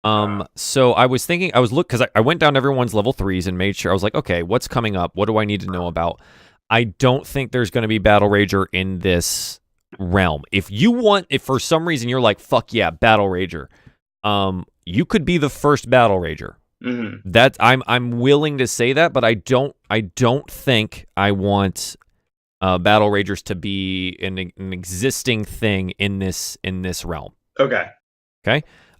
So I was thinking, because I went down everyone's level 3s and made sure, I was like, okay, what's coming up? What do I need to know about? I don't think there's going to be Battle Rager in this realm. If for some reason you're like, fuck yeah, Battle Rager, you could be the first Battle Rager. That I'm willing to say that, but I don't think I want Battle Ragers to be an existing thing in this realm. Okay.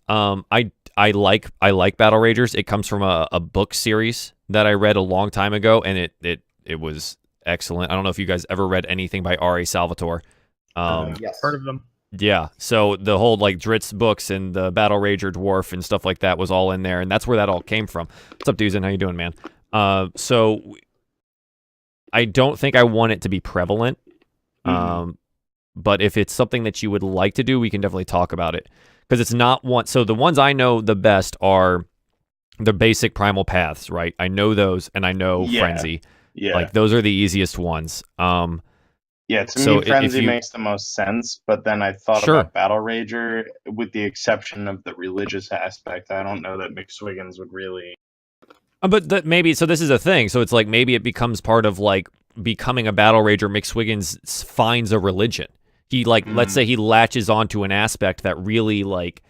I like Battle Ragers. It comes from a book series that I read a long time ago, and it was excellent. I don't know if you guys ever read anything by R.A. Salvatore. Yes, heard of them. Yeah, so the whole like Dritz books and the Battle Rager Dwarf and stuff like that was all in there, and that's where that all came from. What's up, Duzin? How you doing, man? So I don't think I want it to be prevalent. But if it's something that you would like to do, we can definitely talk about it. Because it's not one. So the ones I know the best are the basic primal paths, right? I know those, and I know Frenzy. Yeah, like those are the easiest ones. Yeah, to me, Frenzy makes the most sense, but then I thought about Battle Rager, with the exception of the religious aspect. I don't know that McSwiggins would really... But maybe, so this is a thing, so it's like maybe it becomes part of, like, becoming a Battle Rager. McSwiggins finds a religion. He, like, let's say he latches onto an aspect that really, like,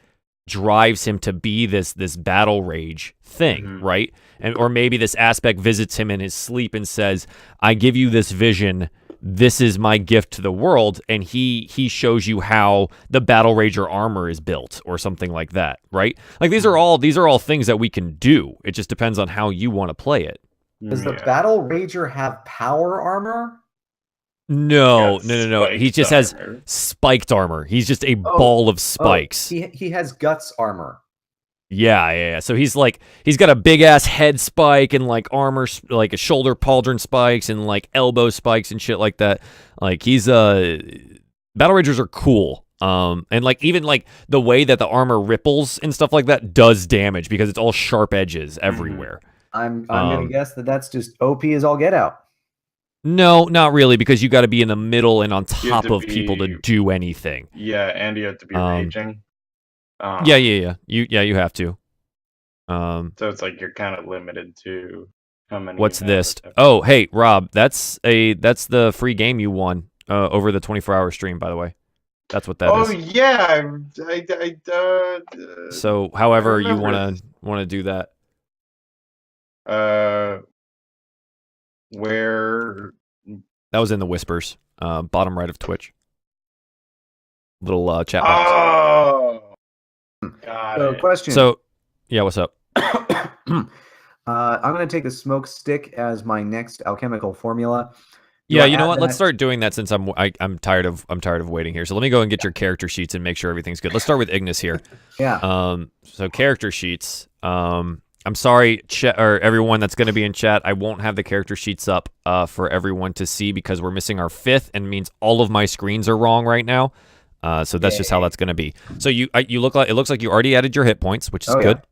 drives him to be this battle rage thing, right? Or maybe this aspect visits him in his sleep and says, I give you this vision, this is my gift to the world, and he shows you how the Battle Rager armor is built or something like that, right? Like these are all things that we can do. It just depends on how you want to play it. Does the Battle Rager have power armor? No. He just has spiked armor. He's just a ball of spikes. He has guts armor. Yeah. So he's got a big ass head spike and like armor, like a shoulder pauldron spikes and like elbow spikes and shit like that. Like he's Battle Ragers are cool. And like even like the way that the armor ripples and stuff like that does damage because it's all sharp edges everywhere. I'm gonna guess that's just OP as all get out. No, not really, because you got to be in the middle and on top of people to do anything. Yeah, and you have to be raging. Yeah. You have to. So it's like you're kind of limited to how many. What's this? Oh, hey, Rob, that's the free game you won over the 24-hour stream, by the way. That's what that is. Oh yeah, so, however you want to do that. Where? That was in the whispers, bottom right of Twitch. Little chat box. Oh. Got it. Question. So, yeah, what's up? I'm going to take the smoke stick as my next alchemical formula. Yeah, you know what? Let's start doing that since I'm tired of waiting here. So let me go and get your character sheets and make sure everything's good. Let's start with Ignas here. Yeah. So character sheets. I'm sorry, or everyone that's going to be in chat. I won't have the character sheets up for everyone to see because we're missing our 5th, and means all of my screens are wrong right now. So that's just how that's going to be. So it looks like you already added your hit points, which is good. Yeah.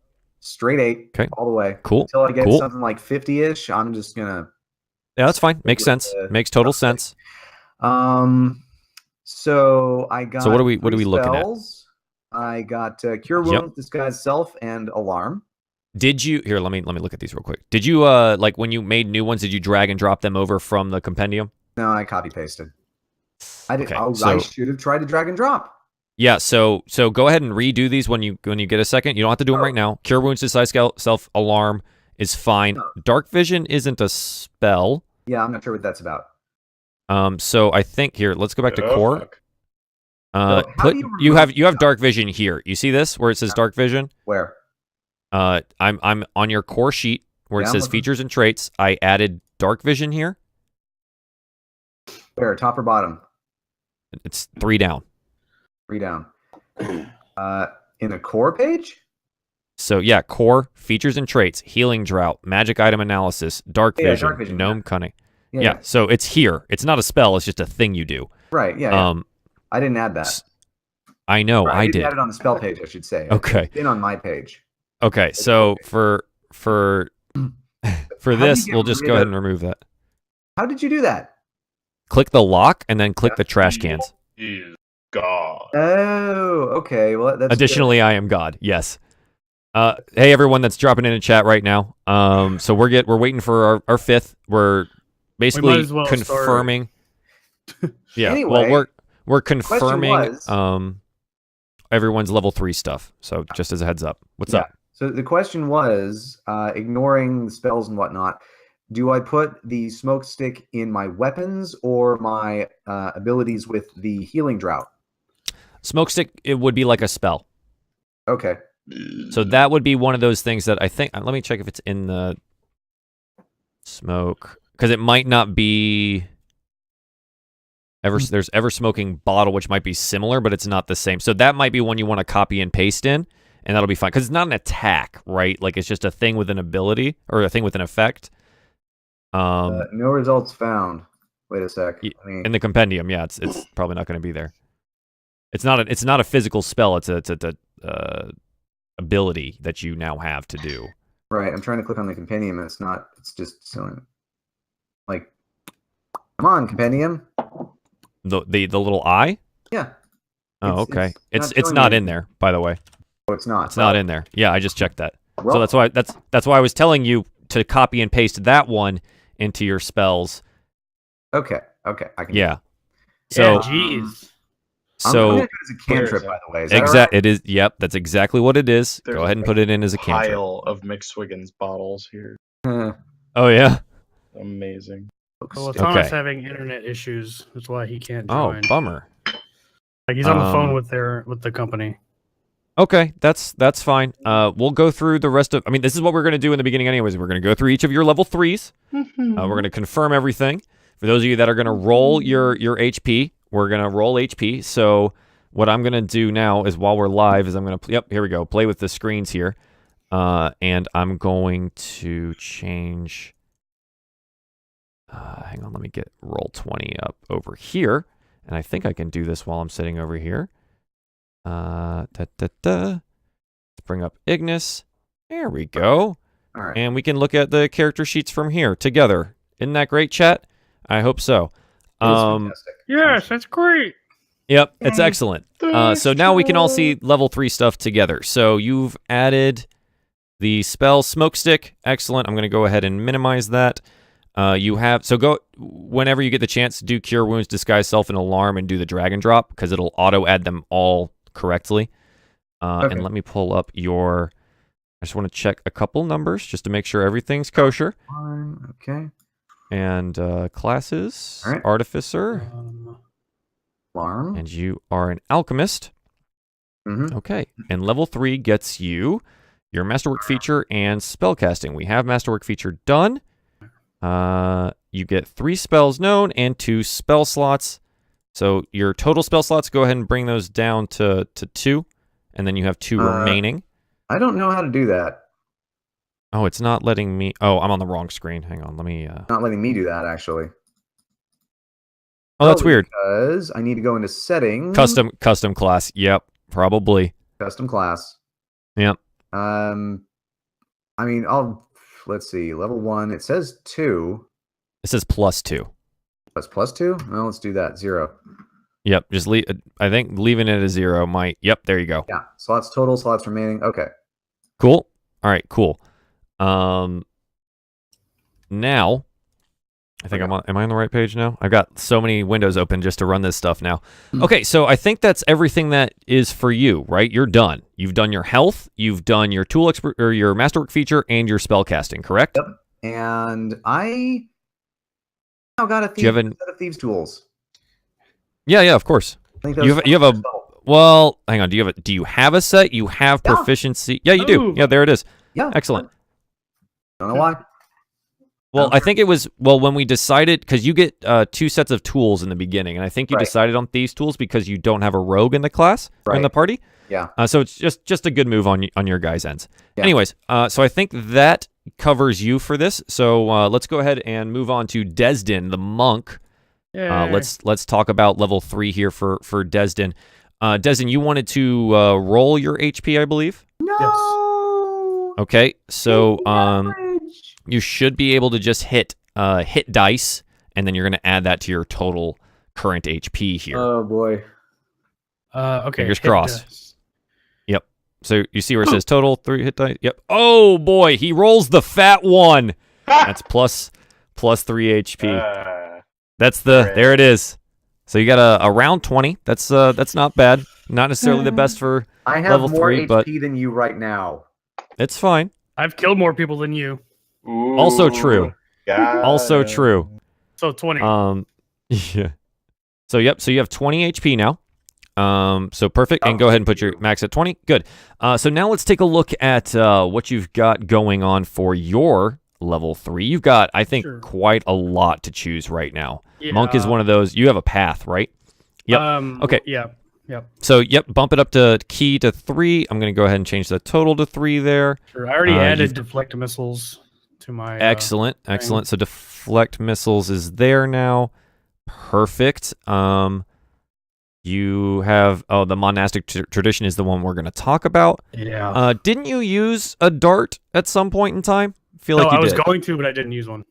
Straight 8, all the way. Cool. Until I get something like 50-ish, I'm just gonna. Yeah, that's fine. Makes sense. Makes total sense. So I got. So what are we looking at? I got Cure Wounds, Disguise Self, and Alarm. Did you here? Let me look at these real quick. Did you like when you made new ones? Did you drag and drop them over from the compendium? No, I copy pasted. I did. Okay, I should have tried to drag and drop. Yeah. So go ahead and redo these when you get a second. You don't have to do them right now. Cure Wounds, Disguise Self, Alarm is fine. Dark Vision isn't a spell. Yeah, I'm not sure what that's about. So I think here. Let's go back to core. You have Dark Vision here. You see this where it says Dark Vision? Where? I'm on your core sheet where it says features and traits. I added Dark Vision here. Where, top or bottom? It's 3 down. 3 down. In a core page? So yeah, core, features and traits, healing drought, magic item analysis, dark vision, gnome cunning. Yeah, so it's here. It's not a spell, it's just a thing you do. Right, yeah. I didn't add that. I know, I did. I add it on the spell page, I should say. Okay. It's been on my page. Okay, so for this, we'll just go ahead and remove that. How did you do that? Click the lock and then click the trash cans. Is God. Oh, okay. Well, that's additionally, good. I am God. Yes. Hey everyone that's dropping in chat right now. So we're waiting for our fifth. We're basically confirming. Yeah. Anyway, well, we're confirming was, everyone's level 3 stuff. So just as a heads up, what's up? So the question was, ignoring the spells and whatnot, do I put the smoke stick in my weapons or my abilities with the healing drought? Smoke stick, it would be like a spell. Okay. So that would be one of those things that I think. Let me check if it's in the smoke, because it might not be. There's ever smoking bottle, which might be similar, but it's not the same. So that might be one you want to copy and paste in, and that'll be fine because it's not an attack, right? Like it's just a thing with an ability or a thing with an effect. No results found. Wait a sec. In the compendium, yeah, it's probably not going to be there. It's not a physical spell. It's a ability that you now have to do. Right. I'm trying to click on the compendium, and it's not. It's just silly. Like, come on, compendium. The little eye. Yeah. Oh, okay. It's not in there, by the way. Oh, it's not. It's not in there. Yeah, I just checked that. Well, so that's why I was telling you to copy and paste that one into your spells. Okay. I can. Yeah. So. Jeez. So I'm gonna do it as a cantrip, by the way. Is that right? It is. Yep, that's exactly what it is. Go ahead and put it in as a cantrip. Pile of McSwiggins bottles here. Oh yeah. Amazing. Well, Thomas having internet issues. That's why he can't join. Oh, bummer. Like he's on the phone with the company. Okay, that's fine. We'll go through the rest of. I mean, this is what we're going to do in the beginning, anyways. We're going to go through each of your level 3s. We're going to confirm everything. For those of you that are going to roll your HP, we're going to roll HP. So what I'm going to do now is while we're live is I'm going to. Yep, here we go. Play with the screens here, and I'm going to change. Hang on, let me get roll 20 up over here, and I think I can do this while I'm sitting over here. Let's bring up Ignas. There we go. All right. And we can look at the character sheets from here together. Isn't that great, chat? I hope so. Yes, that's great. Yep, it's excellent. So now we can all see level 3 stuff together. So you've added the spell Smoke Stick. Excellent. I'm going to go ahead and minimize that. Go whenever you get the chance, do Cure Wounds, Disguise Self, and Alarm, and do the drag and drop because it'll auto add them all correctly. And let me pull up your. I just want to check a couple numbers just to make sure everything's kosher. Okay. And classes, right. Artificer, Alarm, and you are an Alchemist. Mm-hmm. Okay, and level 3 gets you your Masterwork feature and spellcasting. We have Masterwork feature done. You get 3 spells known and 2 spell slots. So your total spell slots, go ahead and bring those down to 2, and then you have 2 remaining. I don't know how to do that. Oh, it's not letting me. Oh, I'm on the wrong screen. Hang on, let me. Not letting me do that actually. Oh, that's weird. Because I need to go into settings. Custom class. Yep, probably. Custom class. Yep. I mean, let's see. Level 1. It says 2. It says +2. That's +2? Well, let's do that. 0. Yep. Just leave. I think leaving it at 0 might. Yep. There you go. Yeah. Slots total. Slots remaining. Okay. Cool. All right. Cool. Now, I think am I on the right page now? I've got so many windows open just to run this stuff now. Okay, so I think that's everything that is for you, right? You're done. You've done your health, you've done your tool expert or your masterwork feature, and your spell casting, correct? Yep. And I now got a set of thieves tools. Yeah, of course. I think you have a. Well, hang on. Do you have a set? You have proficiency. Yeah, you do. Yeah, there it is. Yeah. Excellent. Don't know why. Well, I think it was when we decided, because you get 2 sets of tools in the beginning, and I think you decided on thieves tools because you don't have a rogue in the class or in the party. Yeah. So it's just a good move on your guys' ends. Yeah. Anyways, so I think that covers you for this. So let's go ahead and move on to Desdin, the monk. Let's talk about level 3 here for Desdin. Desdin, you wanted to roll your HP, I believe. No. Yes. Okay, so you should be able to just hit dice, and then you're going to add that to your total current HP here. Oh boy. Okay. Fingers crossed. Dice. Yep. So you see where it says total 3 hit die? Yep. Oh boy, he rolls the fat one. That's plus 3 HP. There it is. So you got a round 20. That's not bad. Not necessarily the best for I have level more 3, HP but than you right now. it's fine. I've killed more people than you. Ooh, Also true. Also true. So 20. Yeah. So yep. So you have 20 HP now. So perfect. And go ahead and put your max at 20. Good. So now let's take a look at what you've got going on for your level 3. You've got, I think, quite a lot to choose right now. Yeah. Monk is one of those. You have a path, right? Yep. Okay. Yeah. Yep. So, bump it up to key to 3. I'm going to go ahead and change the total to 3 there. Sure. I already added deflect missiles to my... Excellent. Excellent. So deflect missiles is there now. Perfect. You have... Oh, the monastic tradition is the one we're going to talk about. Yeah. Didn't you use a dart at some point in time? I feel like you did. I was going to, but I didn't use one.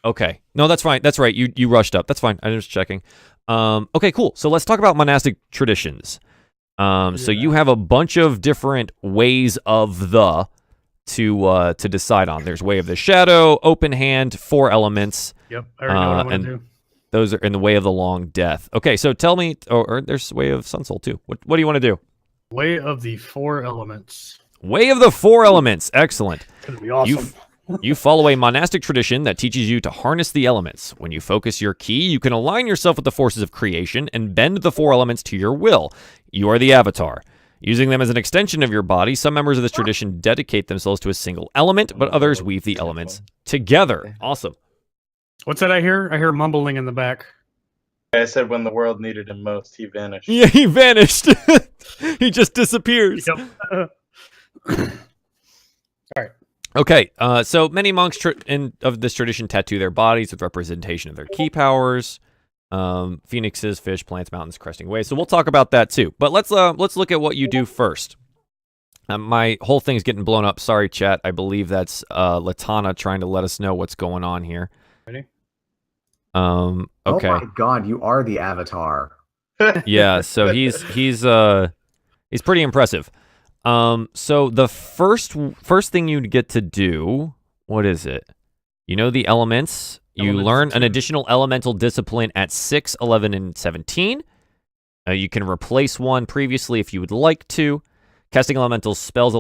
Okay. No, that's fine. That's right. You rushed up. That's fine. I'm just checking. Okay, cool. So let's talk about monastic traditions. So you have a bunch of different ways of to decide on. There's Way of the Shadow, Open Hand, 4 elements. Yep, I already know what I'm going to do. Those are in the Way of the Long Death. Okay, so tell me, or there's Way of Sun Soul too. What do you want to do? Way of the 4 elements. Way of the 4 elements. Excellent. It's going to be awesome. You follow a monastic tradition that teaches you to harness the elements. When you focus your key, you can align yourself with the forces of creation and bend the 4 elements to your will. You are the avatar. Using them as an extension of your body, some members of this tradition dedicate themselves to a single element, but others weave the elements together. Awesome. What's that I hear? I hear mumbling in the back. I said when the world needed him most, he vanished. Yeah, he vanished. He just disappears. Yep. All right. Okay, so many monks of this tradition tattoo their bodies with representation of their key powers. Phoenixes, fish, plants, mountains, cresting waves. So we'll talk about that too. But let's look at what you do first. My whole thing's getting blown up. Sorry, chat. I believe that's Latana trying to let us know what's going on here. Ready? Okay. Oh my god, you are the avatar. Yeah, so he's pretty impressive. So the first thing you get to do, what is it? You know the elements. You learn an additional elemental discipline at 6, 11, and 17. You can replace one previously if you would like to. Casting elemental spells,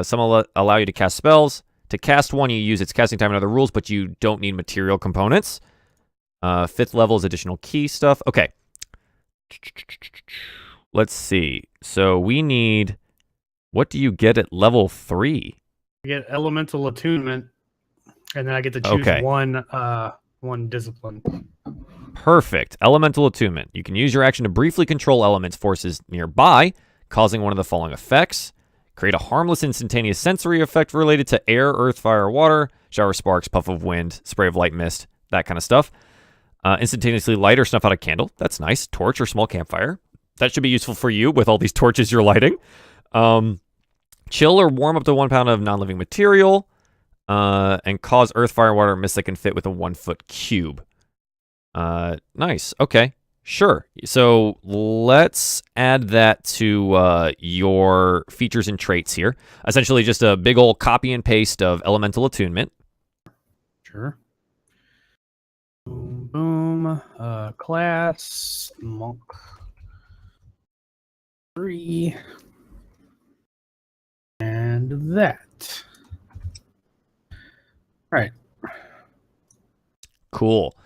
some allow you to cast spells. To cast one, you use its casting time and other rules, but you don't need material components. 5th level is additional key stuff. Okay. Let's see. So we need... What do you get at level 3? I get elemental attunement, and then I get to choose one discipline. Perfect. Elemental attunement. You can use your action to briefly control elements forces nearby, causing one of the following effects. Create a harmless instantaneous sensory effect related to air, earth, fire, water, shower sparks, puff of wind, spray of light mist, that kind of stuff. Instantaneously light or snuff out a candle. That's nice. Torch or small campfire. That should be useful for you with all these torches you're lighting. Chill or warm up to 1 pound of non-living material, and cause earth, fire, water, mist that can fit with a 1-foot cube. Nice. Okay. Sure. So let's add that to your features and traits here. Essentially just a big old copy and paste of elemental attunement. Sure. Boom, boom. Class, monk. 3. And that. All right. Cool.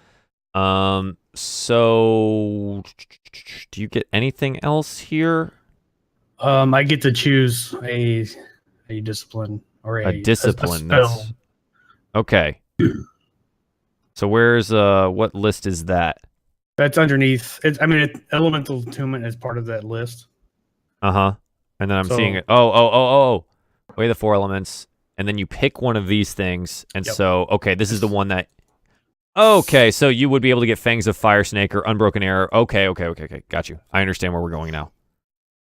So do you get anything else here? I get to choose a discipline or a discipline. A spell. That's okay. So where's what list is that? That's underneath. Elemental attunement is part of that list. Uh-huh. And then I'm seeing it. Oh. Way the 4 elements. And then you pick one of these things. And so, okay, this is the one that... Okay, so you would be able to get Fangs of Fire Snake or Unbroken Air. Okay. Got you. I understand where we're going now.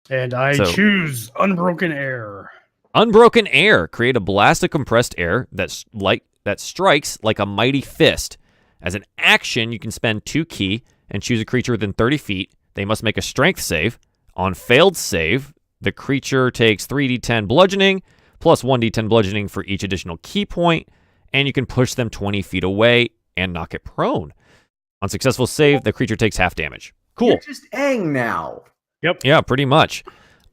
And I choose Unbroken Air. Unbroken Air. Create a blast of compressed air that strikes like a mighty fist. As an action, you can spend 2 key and choose a creature within 30 feet. They must make a strength save. On failed save, The creature takes 3d10 bludgeoning plus 1d10 bludgeoning for each additional key point, and you can push them 20 feet away and knock it prone. On successful save, the creature takes half damage. Cool. You're just Aang now. Yep. Yeah, pretty much.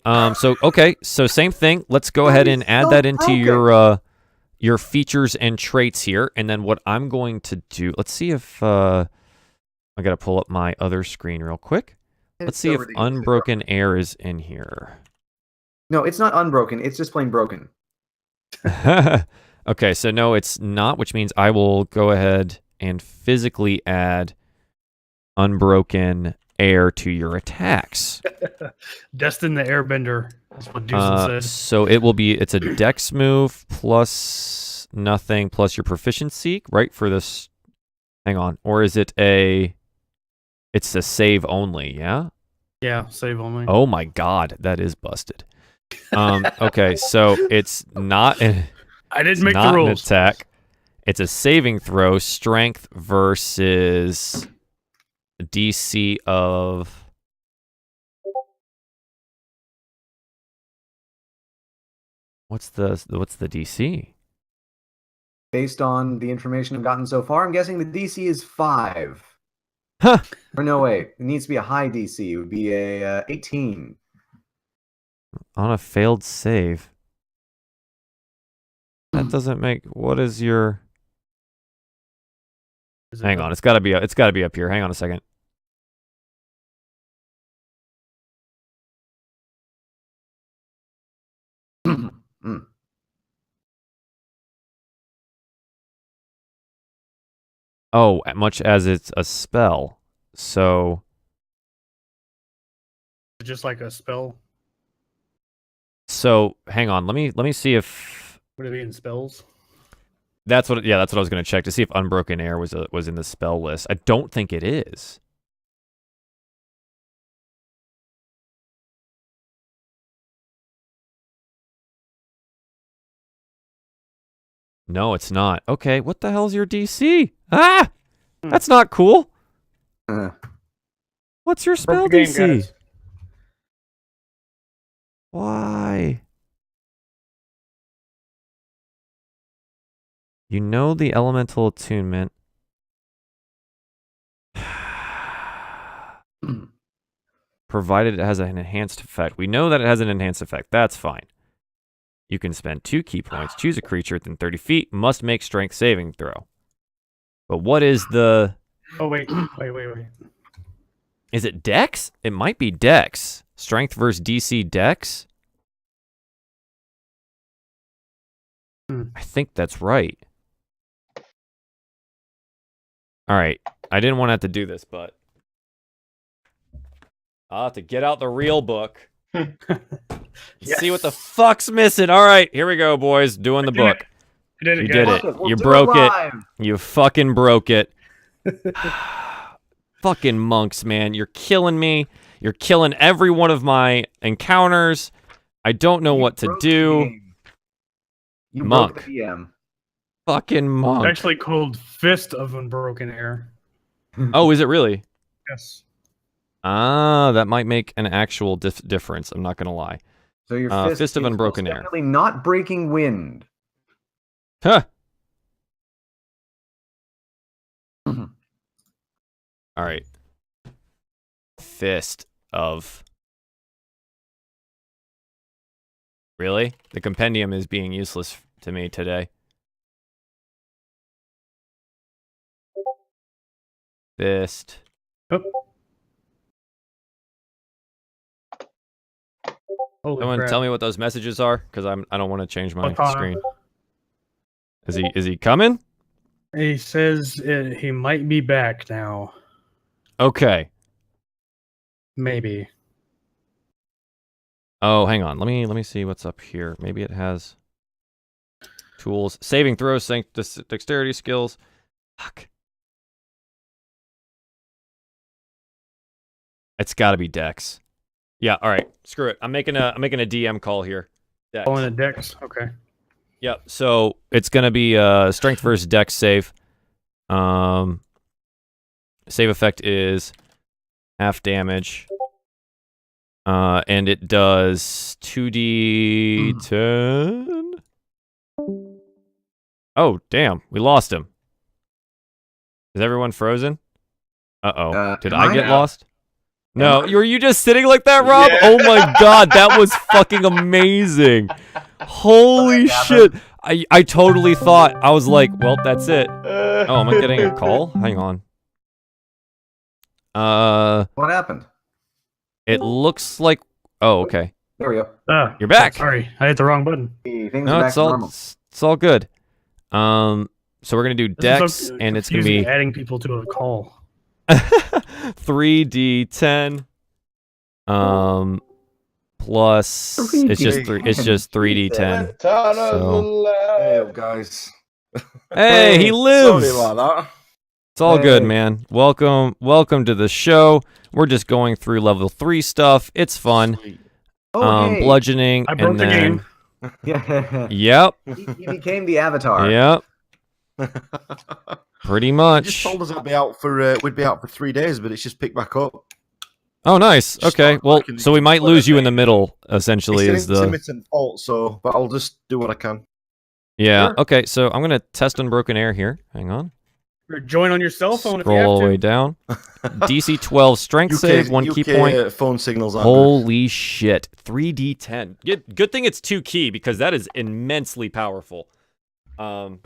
So same thing. Let's go ahead and add that into your features and traits here. And then what I'm going to do, let's see if I got to pull up my other screen real quick. Let's see if Unbroken Air is in here. No, it's not unbroken. It's just plain broken. Okay, so no, it's not, which means I will go ahead and physically add Unbroken Air to your attacks. Desdin the Airbender. That's what Deucin said. So it's a dex move plus nothing plus your proficiency, right? For this, hang on, or is it it's a save only, yeah? Yeah, save only. Oh my god, that is busted. Okay, so it's not. I didn't make the rules. An attack. It's a saving throw, strength versus DC of. What's the DC? Based on the information I've gotten so far, I'm guessing the DC is 5. Huh. Or no, wait. It needs to be a high DC. It would be a 18. On a failed save. That doesn't make. What is your? Hang on, it's got to be up here. Hang on a second. Oh, much as it's a spell. So just like a spell. So hang on, let me see if would it be in spells? That's what I was going to check to see if Unbroken Air was in the spell list. I don't think it is. No, it's not. Okay, what the hell's your DC? Ah! That's not cool. What's your spell DC? Guys. Why? You know the elemental attunement. Provided it has an enhanced effect. We know that it has an enhanced effect. That's fine. You can spend 2 key points, choose a creature within 30 feet, must make strength saving throw. But what is the... Oh, wait. Is it Dex? It might be Dex. Strength versus DC Dex? I think that's right. All right. I didn't want to have to do this, but I'll have to get out the real book. Yes. See what the fuck's missing. All right, here we go, boys. Doing the book. You did it. You broke it. You fucking broke it. Fucking monks, man. You're killing me. You're killing every one of my encounters. I don't know what to do. You monk. Broke the DM. Fucking monk. It's actually called Fist of Unbroken Air. Oh, is it really? Yes. Ah, that might make an actual difference. I'm not going to lie. So your Fist of Unbroken Air. Definitely not breaking wind. Huh. All right. Fist of... Really? The compendium is being useless to me today. Fist. Oh. Someone tell me what those messages are, because I don't want to change my screen. Is he coming? He says he might be back now. Okay. Maybe. Oh, hang on. Let me see what's up here. Maybe it has tools, saving throws, dexterity skills. Fuck. It's got to be Dex. Yeah. All right. Screw it. I'm making a DM call here. Dex. Calling it Dex. Okay. Yep. So it's gonna be strength versus Dex save. Save effect is half damage. And it does 2d10. Oh, damn. We lost him. Is everyone frozen? Uh-oh. Did I get lost? No. Were you just sitting like that, Rob? Yeah. Oh, my God. That was fucking amazing. Holy shit. I totally thought. I was like, well, that's it. Oh, am I getting a call? Hang on. What happened? It looks like... Oh, okay. There we go. You're back. Sorry, I hit the wrong button. No, it's all good. So we're gonna do Dex, and it's gonna be adding people to a call. 3d10. Plus it's just 3d10. So. Hey guys. Hey, he lives. Sorry about that. It's all good, man. Welcome to the show. We're just going through level 3 stuff. It's fun. Hey. Bludgeoning. I broke the game. Yeah. Yep. He became the avatar. Yep. Pretty much. You just told us we'd be out for 3 days, but it's just picked back up. Oh, nice. Okay. Well, so we might lose you in the middle. Essentially, it's an intermittent fault. So, but I'll just do what I can. Yeah. Sure. Okay. So I'm gonna test Unbroken Air here. Hang on. Join on your cell phone. Scroll if you have all to. the way down. DC 12 strength save, 1 key point. Phone signals. Holy shit! 3d10. Good thing it's 2 key because that is immensely powerful. I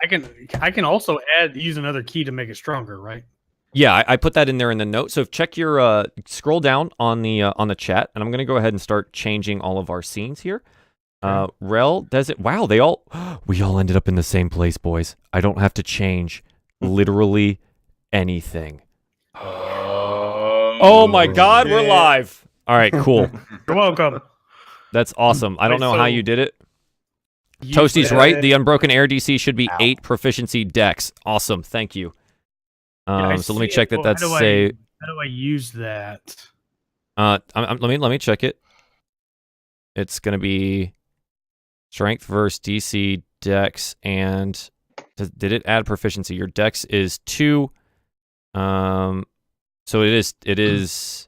can also use another key to make it stronger, right? Yeah, I put that in there in the note. So check your scroll down on the chat, and I'm gonna go ahead and start changing all of our scenes here. Rel does it. Wow, we all ended up in the same place, boys. I don't have to change literally anything. Oh my God, we're live. All right, cool. You're welcome. That's awesome. I don't know how you did it. Toasty's right. The Unbroken Air DC should be 8 proficiency dex. Awesome. Thank you. So let me check that's saved. How do I use that? Let me check it. It's gonna be strength versus DC dex, and did it add proficiency? Your dex is 2. So it is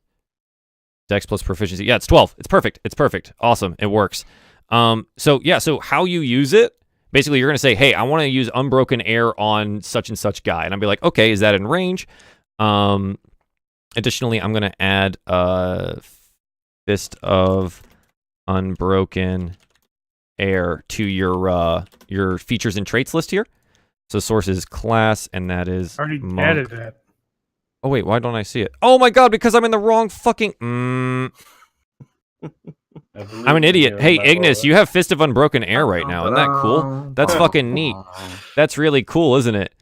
dex plus proficiency. Yeah, it's 12. It's perfect. Awesome. It works. So how you use it, basically you're going to say, hey, I want to use Unbroken Air on such and such guy. And I'll be like, okay, is that in range? Additionally, I'm going to add a Fist of Unbroken Air to your features and traits list here. So source is class, and that is already monk. added that. Oh wait, why don't I see it? Oh my God, because I'm in the wrong fucking. I'm an idiot. Hey, Ignas, you have Fist of Unbroken Air right now. Isn't that cool? That's fucking neat. That's really cool, isn't it?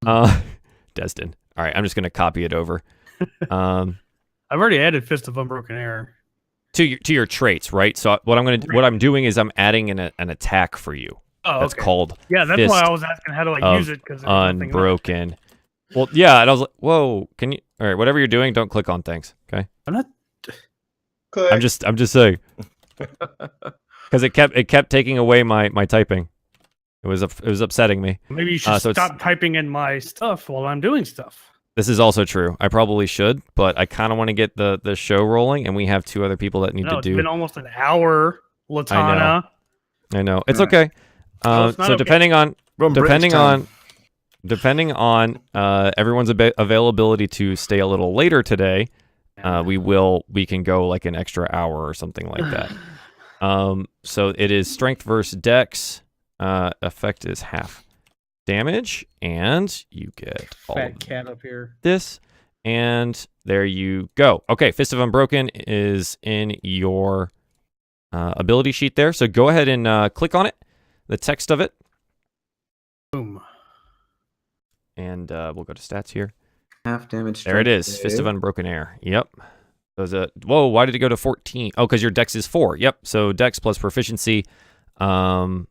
Desdin. All right, I'm just gonna copy it over. I've already added Fist of Unbroken Air to your traits, right? So what I'm doing is I'm adding an attack for you. Oh, that's called. Yeah, that's Fist why I was asking how do I use it, because Unbroken. Well, yeah, and I was like, whoa, can you? All right, whatever you're doing, don't click on things, okay? I'm not. Click. I'm just saying, because it kept taking away my typing. It was upsetting me. Maybe you should stop typing in my stuff while I'm doing stuff. This is also true. I probably should, but I kind of want to get the show rolling, and we have 2 other people that need to do. It's been almost an hour, Latana. I know. It's okay. So depending on everyone's availability to stay a little later today, we can go like an extra hour or something like that. So it is strength versus dex. Effect is half damage, and you get all fat cat up here. This, and there you go. Okay, Fist of Unbroken is in your ability sheet there. So go ahead and click on it, the text of it. Boom. And we'll go to stats here. Half damage. There it is. Fist of Unbroken Air. Yep. Whoa, why did it go to 14? Oh, because your dex is 4. Yep. So dex plus proficiency. That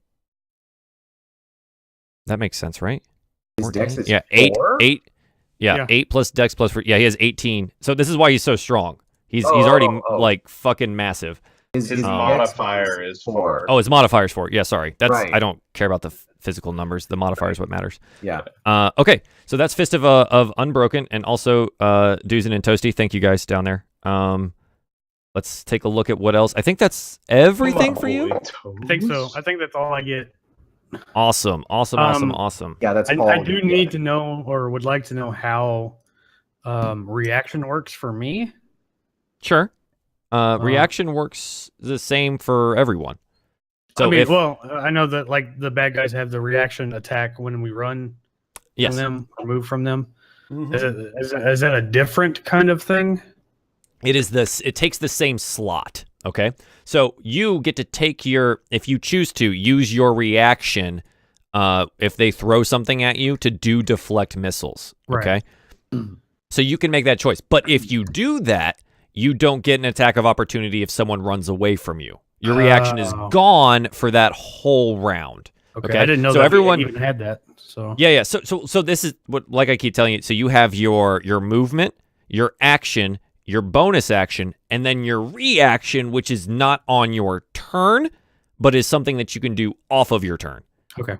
makes sense, right? His dex is 8. 4? 8. Yeah, 8 plus dex plus. He has 18. So this is why he's so strong. He's already like fucking massive. His modifier is 4. Oh, his modifier is 4. Yeah, sorry. That's right. I don't care about the physical numbers. The modifier is what matters. Yeah. Okay, so that's Fist of Unbroken, and also Duzin and Toasty. Thank you guys down there. let's take a look at what else. I think that's everything for you. I think so. I think that's all I get. Awesome. Yeah, that's all. I do need to know, or would like to know, how reaction works for me. Sure. Reaction works the same for everyone. So I mean, I know that like the bad guys have the reaction attack when we run from them or move from them. Mm-hmm. Is that a different kind of thing? It is this. It takes the same slot. Okay, so you get to take if you choose to, use your reaction if they throw something at you to do deflect missiles. Okay, so you can make that choice. But if you do that, you don't get an attack of opportunity if someone runs away from you. Your reaction is gone for that whole round. Okay, I didn't know that everyone even had that. So yeah. So this is what, like I keep telling you. So you have your movement, your action, your bonus action, and then your reaction, which is not on your turn, but is something that you can do off of your turn. Okay.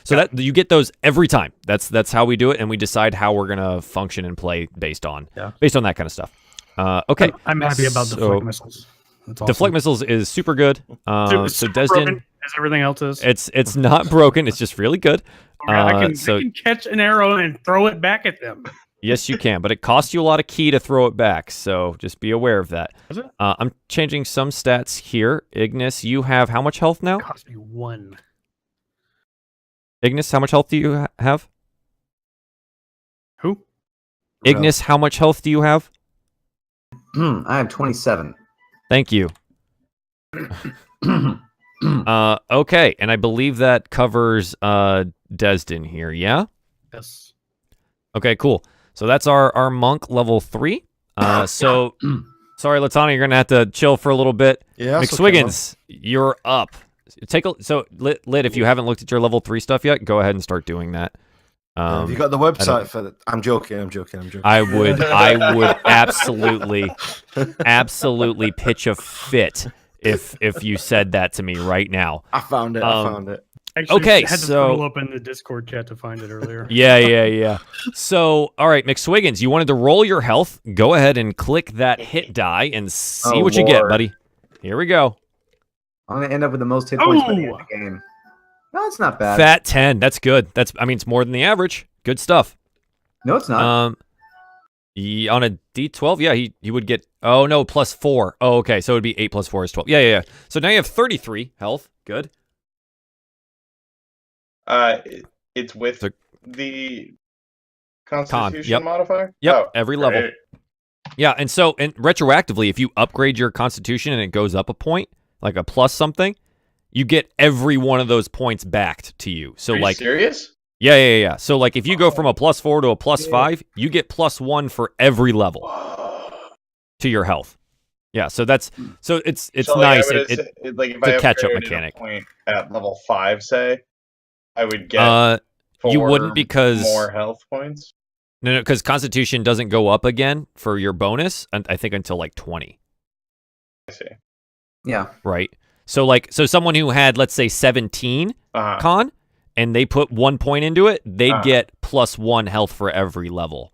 So that you get those every time. That's how we do it, and we decide how we're gonna function and play based on that kind of stuff. Okay. I'm happy about the deflect missiles. That's awesome. Deflect missiles is super good. So Desdin, as everything else is. It's not broken. It's just really good. I can catch an arrow and throw it back at them. Yes, you can, but it costs you a lot of key to throw it back, so just be aware of that. Is it? I'm changing some stats here. Ignis, you have how much health now? It cost me 1. Ignis, how much health do you have? Who? Ignis, how much health do you have? I have 27. Thank you. Okay, and I believe that covers Desdin here, yeah? Yes. Okay, cool. So that's our monk level 3. So sorry, Latana, you're gonna have to chill for a little bit. Yeah. McSwiggins, you're up. Lit, if you haven't looked at your level 3 stuff yet, go ahead and start doing that. Have you got the website for that? I'm joking. I would absolutely pitch a fit if you said that to me right now. I found it. Actually, okay, I had to scroll up in the Discord chat to find it earlier. Yeah. So, all right, McSwiggins, you wanted to roll your health. Go ahead and click that hit die and see what you get, buddy. Here we go. I'm gonna end up with the most hit points by the end of the game. No, it's not bad. Fat 10. That's good. It's more than the average. Good stuff. No, it's not. On a D12, yeah, he would get. Oh no, +4. Oh, okay. So it'd be 8 + 4 is 12. Yeah. So now you have 33 health. Good. It's with the Constitution modifier? Yep, every level. Great. Yeah, and retroactively, if you upgrade your Constitution and it goes up a point, like a plus something, you get every one of those points backed to you. So, are you serious? Yeah. So, like, if you go from a +4 to a +5, you get +1 for every level to your health. Yeah, so it's nice. It's a catch-up mechanic. A point at level 5, say, I would get you wouldn't because more health points. No, because Constitution doesn't go up again for your bonus, I think, until like 20. I see. Yeah. Right. So someone who had, let's say, 17 con, and they put 1 point into it, they'd get +1 health for every level.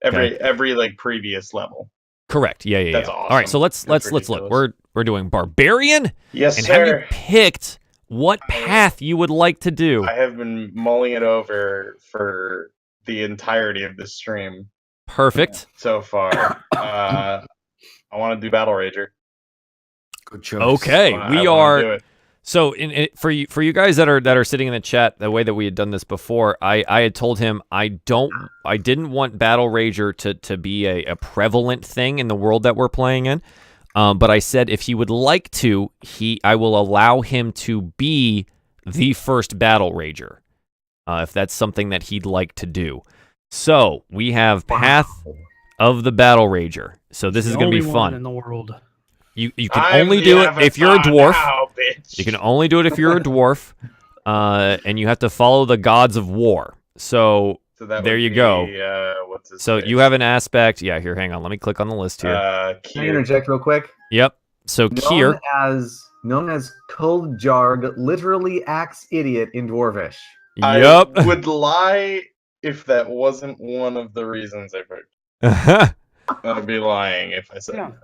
Every like previous level. Correct. Yeah. That's awesome. All right. So let's look. We're doing Barbarian. Yes, and sir. Have you picked what path you would like to do? I have been mulling it over for the entirety of this stream. Perfect. So far, I want to do Battle Rager. Good choice. Okay, we are. So, for you guys that are sitting in the chat, the way that we had done this before, I had told him I didn't want Battle Rager to be a prevalent thing in the world that we're playing in. But I said if he would like to, I will allow him to be the first Battle Rager, if that's something that he'd like to do. So we have Path of the Battle Rager. So this is going to be fun. In the world. You can only do it if you're a dwarf. You can only do it if you're a dwarf, and you have to follow the gods of war. So there you go. So you have an aspect. Yeah, here, hang on. Let me click on the list here. Can I interject real quick? Yep. So Kier, known as Kuldjarg, literally axe idiot in Dwarvish. Yep. I would lie if that wasn't one of the reasons I picked. I'd be lying if I said that.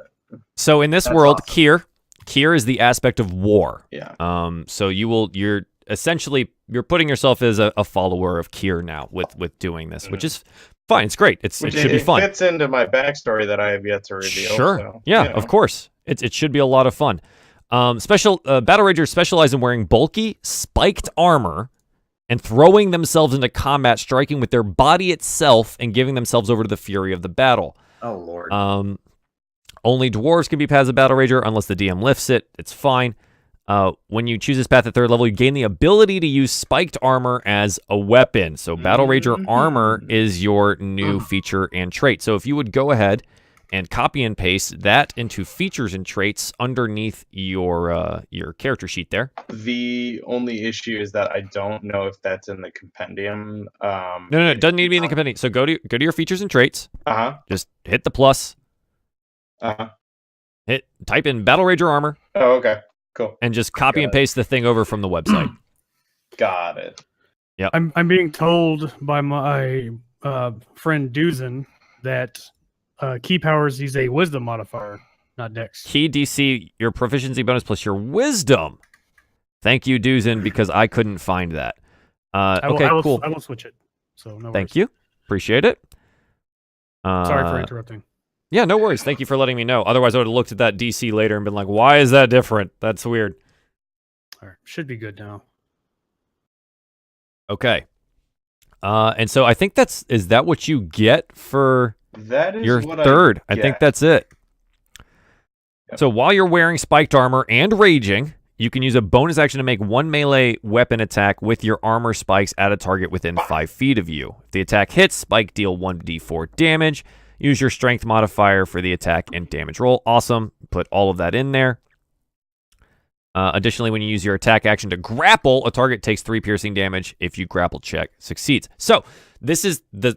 So in this That's world, awesome. Kier is the aspect of war. Yeah. So you're essentially putting yourself as a follower of Kier now with doing this, which is fine. It's great. It should be fun. It fits into my backstory that I have yet to reveal. Sure. So, yeah, of course. It should be a lot of fun. Battle Ragers specialize in wearing bulky, spiked armor and throwing themselves into combat, striking with their body itself and giving themselves over to the fury of the battle. Oh, Lord. Only dwarves can be paths of Battle Rager unless the DM lifts it. It's fine. When you choose this path at 3rd level, you gain the ability to use spiked armor as a weapon. So Battle Rager armor is your new feature and trait. So if you would go ahead and copy and paste that into features and traits underneath your character sheet there. The only issue is that I don't know if that's in the compendium. No, it doesn't need to be in the compendium. So go to your features and traits. Just hit the plus. Type in Battle Rager armor. Oh, okay. Cool. And just copy and paste the thing over from the website. Got it. Yep. I'm being told by my friend Desdin that key powers he's a wisdom modifier, not dex. Key DC, your proficiency bonus plus your wisdom. Thank you, Desdin, because I couldn't find that. Cool. I will switch it. So no. Thank you. Appreciate it. Sorry for interrupting. Yeah, no worries. Thank you for letting me know. Otherwise, I would have looked at that DC later and been like, why is that different? That's weird. All right. Should be good now. Okay. And so I think is that what you get for your third? I think that's it. Yep. So while you're wearing spiked armor and raging, you can use a bonus action to make one melee weapon attack with your armor spikes at a target within 5 feet of you. If the attack hits, spike deal 1d4 damage. Use your strength modifier for the attack and damage roll. Awesome. Put all of that in there. Additionally, when you use your attack action to grapple, a target takes 3 piercing damage if you grapple check succeeds. So this is the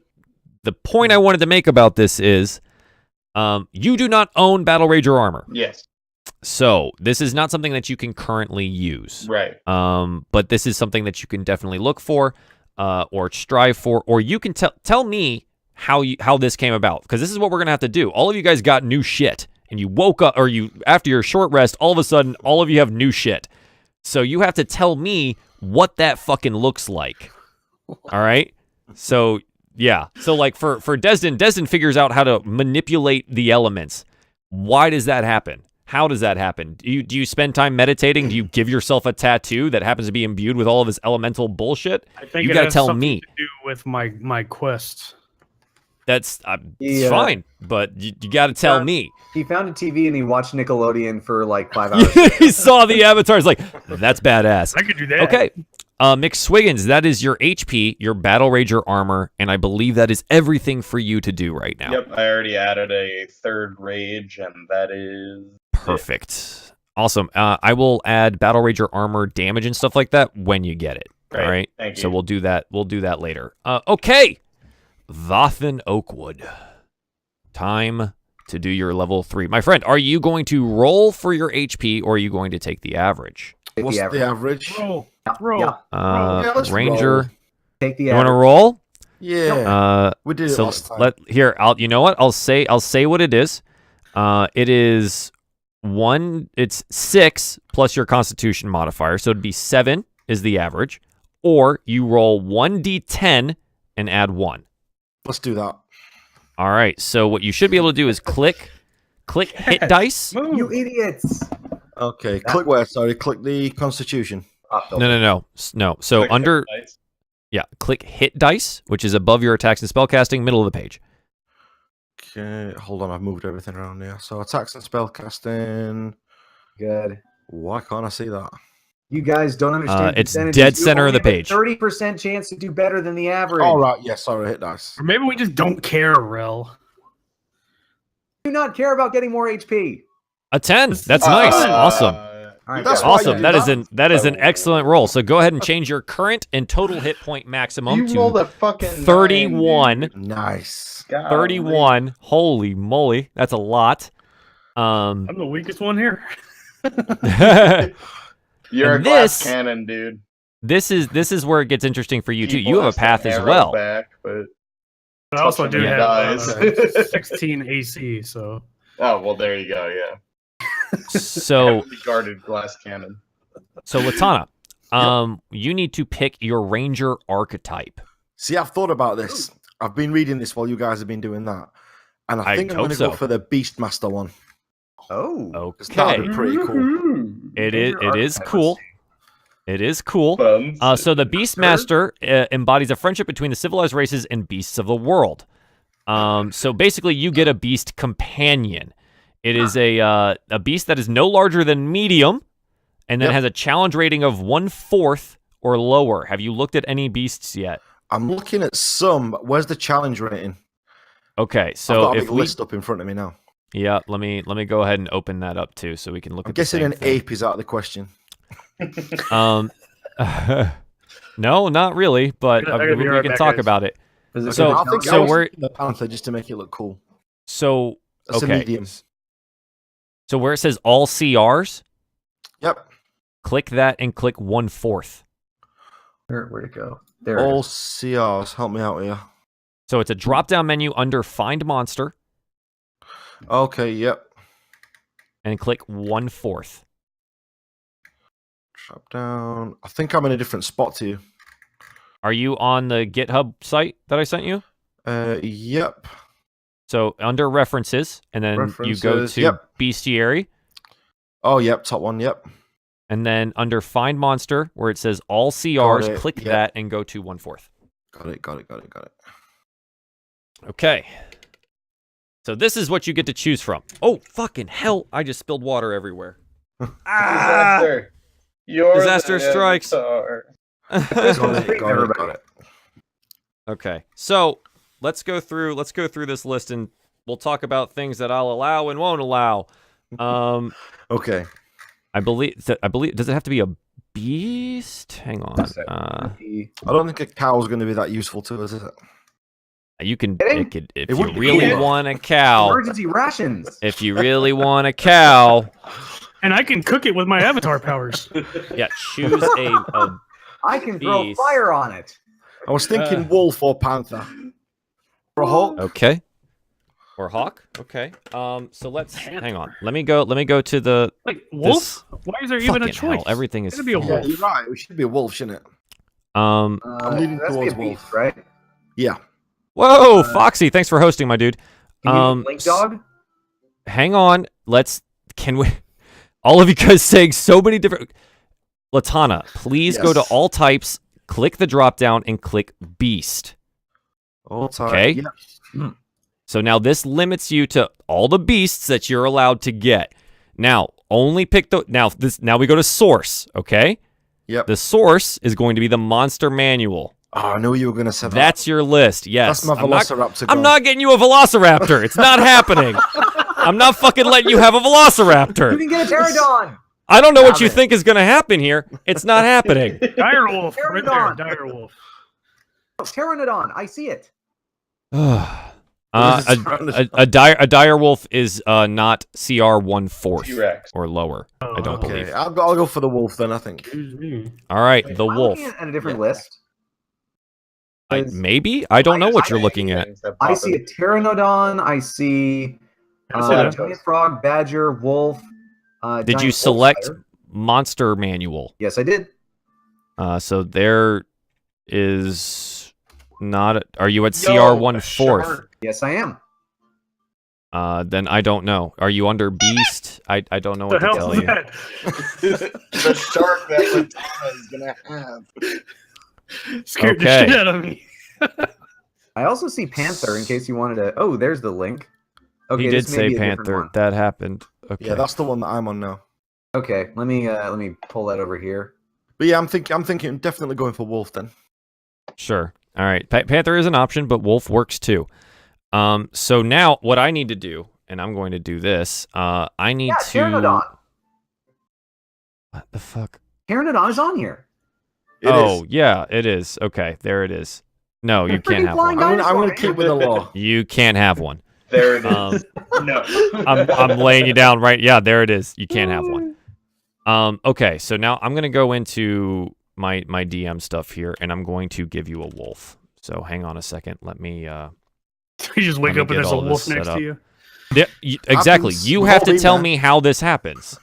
point I wanted to make about this is you do not own Battle Rager armor. Yes. So this is not something that you can currently use. Right. But this is something that you can definitely look for or strive for, or you can tell me how this came about, because this is what we're gonna have to do. All of you guys got new shit, and you woke up, or you after your short rest, all of a sudden, all of you have new shit. So you have to tell me what that fucking looks like. All right. So yeah. So like for Desdin figures out how to manipulate the elements. Why does that happen? How does that happen? Do you spend time meditating? Do you give yourself a tattoo that happens to be imbued with all of his elemental bullshit? I think you got to tell me. To do with my quests. That's fine, but you got to tell me. He found a TV and he watched Nickelodeon for like 5 hours. He saw the avatars, like, that's badass. I could do that. Okay. McSwiggins, that is your HP, your Battle Rager armor, and I believe that is everything for you to do right now. Yep, I already added a 3rd rage, and that is perfect. Awesome. I will add Battle Rager armor damage and stuff like that when you get it. All right. Thank you. So we'll do that. We'll do that later. Okay. Vathan Oakwood. Time to do your level 3. My friend, are you going to roll for your HP or are you going to take the average? What's the average? Roll. Ranger. Roll. Take the average. You want to roll? Yeah. We did it last time. You know what? I'll say what it is. It is 1. It's 6 plus your Constitution modifier, so it'd be 7 is the average. Or you roll 1d10 and add 1. Let's do that. All right. So what you should be able to do is click hit dice. You idiots. Okay. Click where? Sorry. Click the Constitution. No. So under click hit dice, which is above your attacks and spellcasting, middle of the page. Okay. Hold on. I've moved everything around here. So attacks and spellcasting. Good. Why can't I see that? You guys don't understand. It's dead center of the page. 30% chance to do better than the average. All right. Yeah. Sorry. Hit dice. Or maybe we just don't care, Rel. Do not care about getting more HP. A 10. That's nice. Awesome. Right, that's awesome. That is an excellent roll. So go ahead and change your current and total hit point maximum to 31. 9, nice. 31. Holy moly, that's a lot. I'm the weakest one here. You're a glass cannon, dude. This is where it gets interesting for you too. You have a path as well. Back, but I also do have 16 AC, so Oh, well, there you go, yeah. So Heavily guarded glass cannon. So Latana, you need to pick your ranger archetype. See, I've thought about this. I've been reading this while you guys have been doing that. And I think I'm going to go for the Beastmaster one. Oh, okay. That'd be pretty cool. It is cool. It is cool. So the Beastmaster embodies a friendship between the civilized races and beasts of the world. So basically, you get a beast companion. It is a beast that is no larger than medium, and then has a challenge rating of 1/4 or lower. Have you looked at any beasts yet? I'm looking at some. But where's the challenge rating? Okay, so I've got a if big list up in front of me now. Yeah, let me go ahead and open that up too, so we can look. I'm at guessing the same an thing. ape is out of the question. No, not really, but we can talk about it. So we're the panther just to make it look cool. So That's a medium. So where it says all CRs, yep, click that and click 1/4. Where'd it go? There. All CRs, help me out here. So it's a drop-down menu under Find Monster. Okay, yep. And click 1/4. Drop down. I think I'm in a different spot to you. Are you on the GitHub site that I sent you? Yep. So under References, and then you go to Bestiary. Oh, yep, top one, yep. And then under Find Monster, where it says all CRs, click that and go to 1/4. Got it. Okay. So this is what you get to choose from. Oh, fucking hell. I just spilled water everywhere. Disaster. Disaster strikes. Got it. Okay. So let's go through this list, and we'll talk about things that I'll allow and won't allow. Okay. I believe does it have to be a beast? Hang on. I don't think a cow's going to be that useful to us, is it? You can if you really want a cow. Emergency rations. If you really want a cow, and I can cook it with my avatar powers. Yeah, choose a I can throw fire on it. I was thinking wolf or panther. Or a hawk. Okay. Or hawk. Okay. So let's hang on. Let me go to the wolf. Why is there even a choice? Hell, everything is. Be a wolf. You're right. We should be a wolf, shouldn't it? I'm leaning towards wolf, right? Yeah. Whoa, Foxy! Thanks for hosting, my dude. Link dog. Hang on. Can we? All of you guys saying so many different. Latana, please go to all types, click the drop down, and click beast. All types. Okay. Yeah. So now this limits you to all the beasts that you're allowed to get. Now only pick the now we go to source. Okay. Yep. The source is going to be the monster manual. Oh, I knew you were going to say that. That's your list. Yes. That's my Velociraptor. I'm not getting you a Velociraptor. It's not happening. I'm not fucking letting you have a Velociraptor. You can get a Pterodon. I don't know what you think is going to happen here. It's not happening. Direwolf. Right there. Direwolf. Pteranodon. I see it. A direwolf is not CR 1/4 or lower. I don't believe. I'll go for the wolf then. I think. All right, the wolf. I'm looking at a different list. Maybe I don't know what you're looking at. I see a pteranodon. I see giant frog, badger, wolf. Did you select monster manual? Yes, I did. So there is not. Are you at CR 1/4? Yes, I am. Then I don't know. Are you under beast? I don't know what to tell you. The shark that Latana is gonna have. Scared the shit out of me. I also see panther in case you wanted to. Oh, there's the link. Okay, he did say panther. That happened. Okay. Yeah, that's the one that I'm on now. Okay, let me pull that over here. But yeah, I'm thinking definitely going for wolf then. Sure. All right. Panther is an option, but wolf works too. So now what I need to do, and I'm going to do this. I need to. Pteranodon. What the fuck? Pteranodon is on here. Yeah, it is. Okay, there it is. No, you can't have one. I'm going to keep with the law. You can't have one. There it is. No. I'm laying you down right. Yeah, there it is. You can't have one. Okay, so now I'm going to go into my DM stuff here, and I'm going to give you a wolf. So hang on a second. Let me. You just wake up and there's a wolf next to you. Yeah, exactly. You have to tell me how this happens.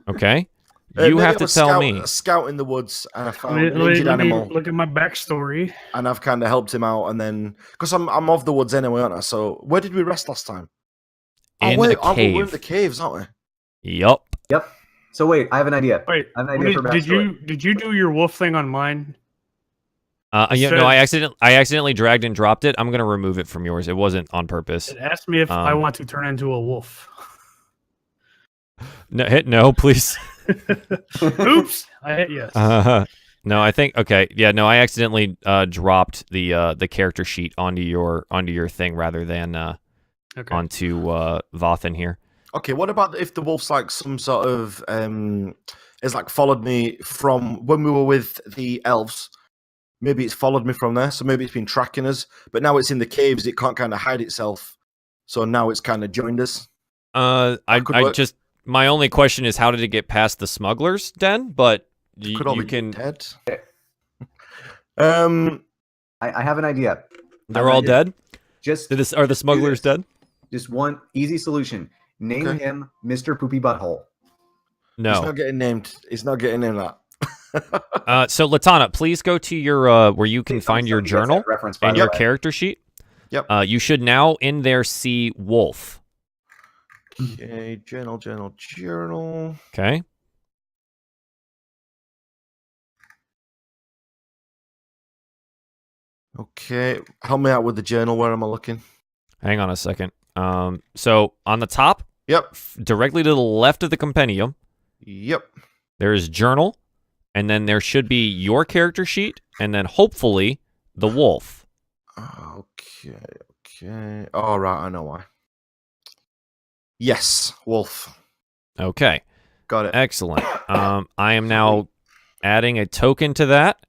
Okay? You have to tell me. A scout in the woods, and I found an injured animal. Look at my backstory. And I've kind of helped him out, and then because I'm of the woods anyway, aren't I? So where did we rest last time? In the cave. We're in the caves, aren't we? Yep. So wait, I have an idea. Wait, I have an idea for backstory. did you do your wolf thing on mine? Yeah, no, I accidentally dragged and dropped it. I'm gonna remove it from yours. It wasn't on purpose. It asked me if I want to turn into a wolf. No, please. Oops, I hit yes. No, I think okay. Yeah, no, I accidentally dropped the character sheet onto your thing rather than onto Vathan here. Okay, what about if the wolf's like some sort of it's like followed me from when we were with the elves? Maybe it's followed me from there, so maybe it's been tracking us. But now it's in the caves; it can't kind of hide itself. So now it's kind of joined us. My only question is how did it get past the smugglers' den? But you can. Dead. I have an idea. They're all dead. Are the smugglers dead? Just one easy solution. Name him Mr. Poopy Butthole. No, he's not getting named. He's not getting named that. So Latana, please go to your where you can find your journal and your character sheet. Yep. You should now in there see wolf. Okay, journal. Okay. Okay, help me out with the journal. Where am I looking? Hang on a second. So on the top, directly to the left of the compendium, there is journal, and then there should be your character sheet, and then hopefully the wolf. Okay. All right, I know why. Yes, wolf. Okay. Got it. Excellent. I am now adding a token to that.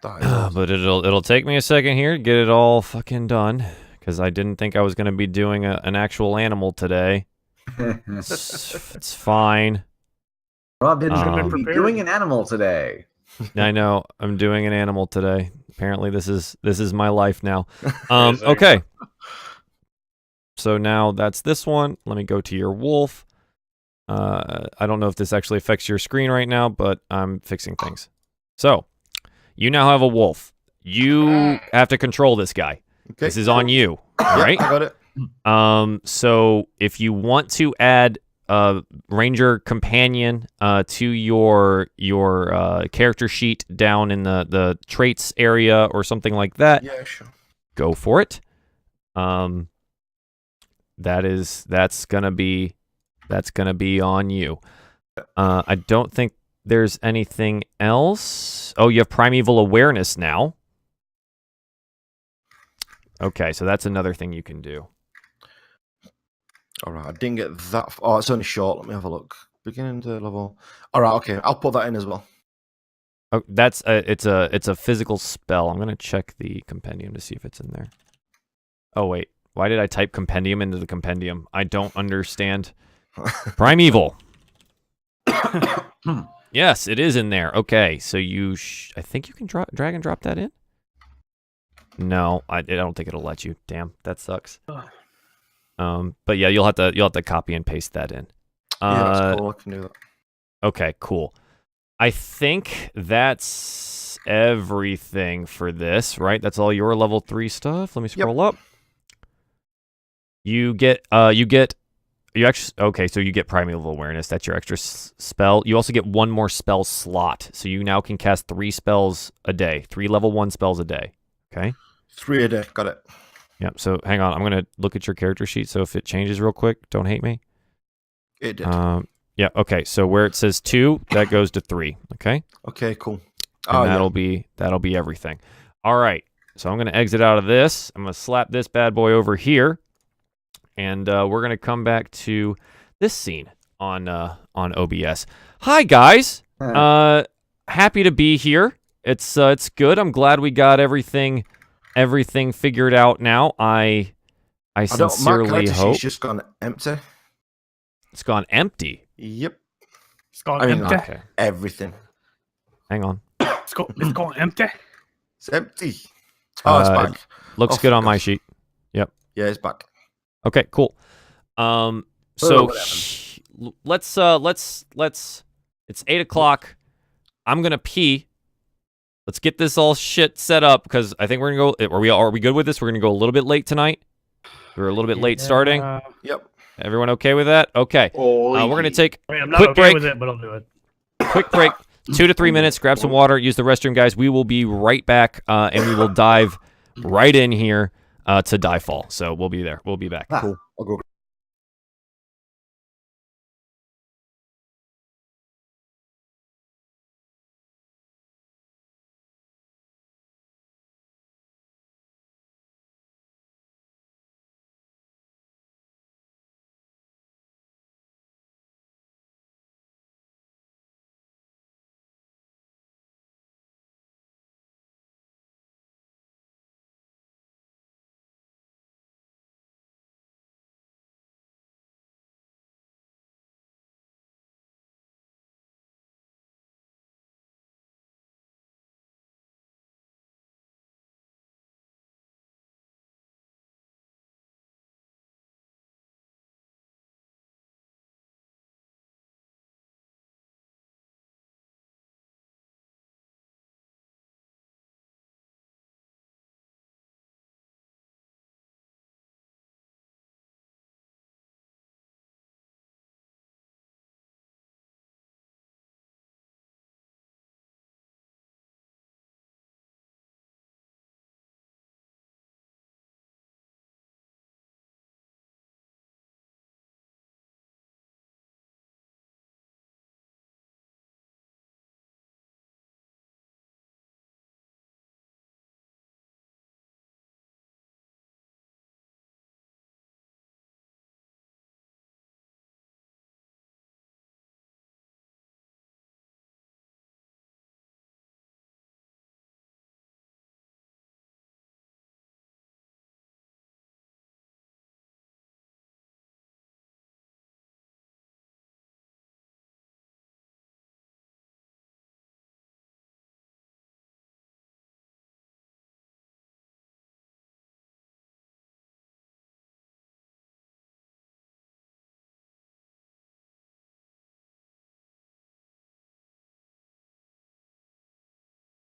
But it'll take me a second here to get it all fucking done because I didn't think I was going to be doing an actual animal today. It's fine. Rob didn't be doing an animal today. I know I'm doing an animal today. Apparently this is my life now. Okay. So now that's this one. Let me go to your wolf. I don't know if this actually affects your screen right now, but I'm fixing things. So you now have a wolf. You have to control this guy. Okay. This is on you. All right. I got it. So if you want to add a ranger companion to your character sheet down in the traits area or something like that, yeah, sure. Go for it. That's gonna be on you. I don't think there's anything else. Oh, you have primeval awareness now. Okay, so that's another thing you can do. All right, I didn't get that. Oh, it's only short. Let me have a look. Beginning to level. All right, okay, I'll put that in as well. Oh, that's it's a physical spell. I'm gonna check the compendium to see if it's in there. Oh wait, why did I type compendium into the compendium? I don't understand. Primeval. Yes, it is in there. Okay, so I think you can drag and drop that in. No, I don't think it'll let you. Damn, that sucks. But yeah, you'll have to copy and paste that in. Yeah, that's cool. I can do that. Okay, cool. I think that's everything for this, right? That's all your level 3 stuff. Let me scroll up. You get primeval awareness. That's your extra spell. You also get one more spell slot, so you now can cast 3 spells a day, 3 level 1 spells a day. Okay. 3 a day. Got it. Yep. So hang on, I'm gonna look at your character sheet. So if it changes real quick, don't hate me. It did. Yeah. Okay. So where it says 2, that goes to 3. Okay. Okay. Cool. And that'll be everything. All right. So I'm gonna exit out of this. I'm gonna slap this bad boy over here, and we're gonna come back to this scene on OBS. Hi guys. Happy to be here. It's good. I'm glad we got everything figured out now. I sincerely hope. It's just gone empty. It's gone empty. Yep. It's gone empty. Okay. Everything. Hang on. It's gone empty. It's empty. Oh, it's back. Looks good on my sheet. Yep. Yeah, it's back. Okay, cool. So let's it's 8:00. I'm gonna pee. Let's get this all shit set up because I think we're gonna go. Are we good with this? We're gonna go a little bit late tonight. We're a little bit late starting. Yep. Everyone okay with that? Okay. We're gonna take I'm a not quick okay break. with it, but I'll do it. Quick break. 2 to 3 minutes. Grab some water. Use the restroom, guys. We will be right back, and we will dive right in here to DieFall. So we'll be there. We'll be back. Cool. I'll go.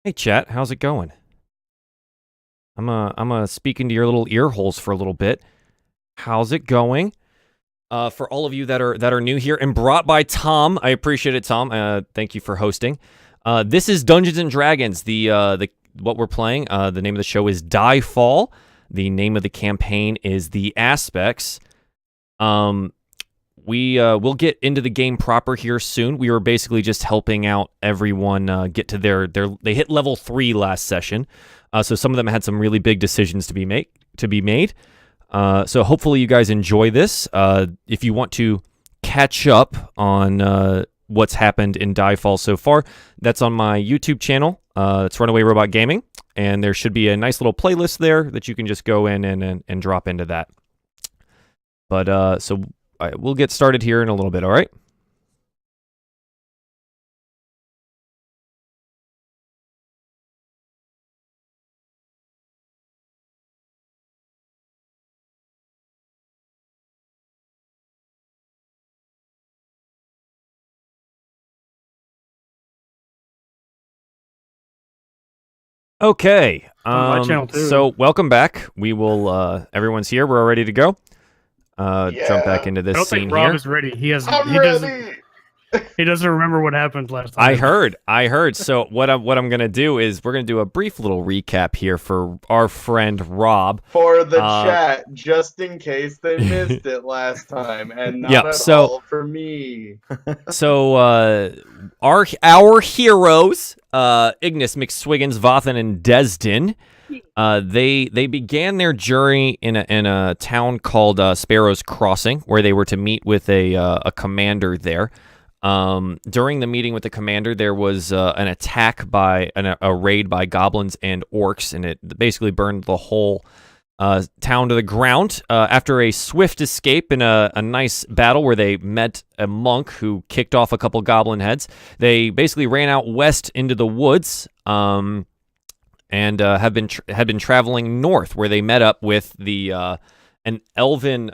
Hey, chat. How's it going? I'm speak into your little ear holes for a little bit. How's it going? For all of you that are new here and brought by Tom, I appreciate it, Tom. Thank you for hosting. This is Dungeons and Dragons. The what we're playing. The name of the show is DieFall. The name of the campaign is The Aspects. We'll get into the game proper here soon. We were basically just helping out everyone get to their they hit level 3 last session. So some of them had some really big decisions to be made. So hopefully you guys enjoy this. If you want to catch up on what's happened in DieFall so far, that's on my YouTube channel. It's Runaway Robot Gaming, and there should be a nice little playlist there that you can just go in and drop into that. But so we'll get started here in a little bit, all right? Okay. my channel too. So welcome back. We will. Everyone's here. We're all ready to go. Jump back into this I don't scene think Rob here. is ready. He ready. doesn't remember what happened last time. I heard. So what I'm gonna do is we're gonna do a brief little recap here for our friend Rob for the chat, just in case they missed it last time, and not all for me. So our heroes, Ignas, McSwiggins, Vathan, and Desdin, they began their journey in a town called Sparrow's Crossing, where they were to meet with a commander there. During the meeting with the commander, there was an attack by a raid by goblins and orcs, and it basically burned the whole town to the ground. After a swift escape in a nice battle where they met a monk who kicked off a couple goblin heads, they basically ran out west into the woods. and had been traveling north, where they met up with an elven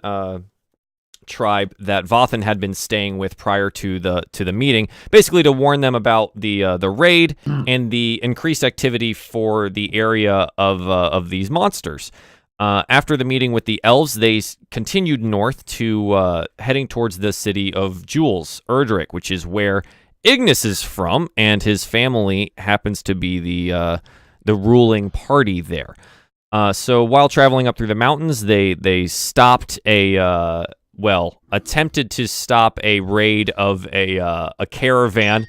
tribe that Vathan had been staying with prior to the meeting, basically to warn them about the raid and the increased activity for the area of these monsters. After the meeting with the elves, they continued north to heading towards the city of Ignas Erdrick, which is where Ignas is from, and his family happens to be the ruling party there. So while traveling up through the mountains, they stopped attempted to stop a raid of a caravan,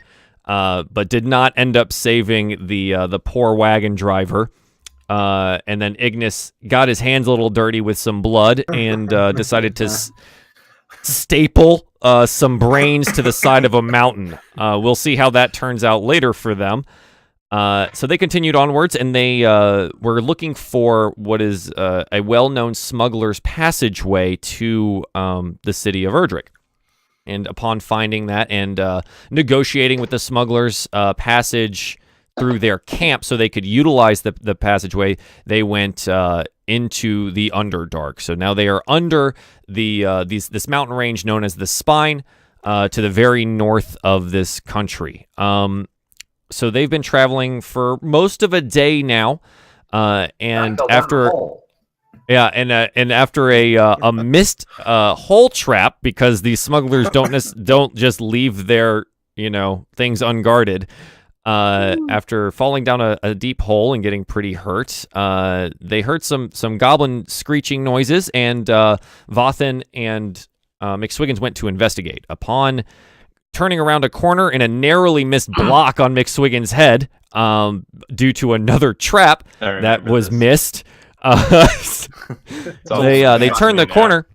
but did not end up saving the poor wagon driver. And then Ignas got his hands a little dirty with some blood and decided to staple some brains to the side of a mountain. We'll see how that turns out later for them. So they continued onwards, and they were looking for what is a well-known smuggler's passageway to the city of Erdrick. And upon finding that and negotiating with the smugglers' passage through their camp so they could utilize the passageway, they went into the Underdark. So now they are under this mountain range known as the Spine, to the very north of this country. So they've been traveling for most of a day now, and after after a missed hole trap, because these smugglers don't just leave their things unguarded. After falling down a deep hole and getting pretty hurt, they heard some goblin screeching noises, and Vathan and McSwiggins went to investigate. Upon turning around a corner in a narrowly missed block on McSwiggins' head, due to another trap that was missed, they turned the corner.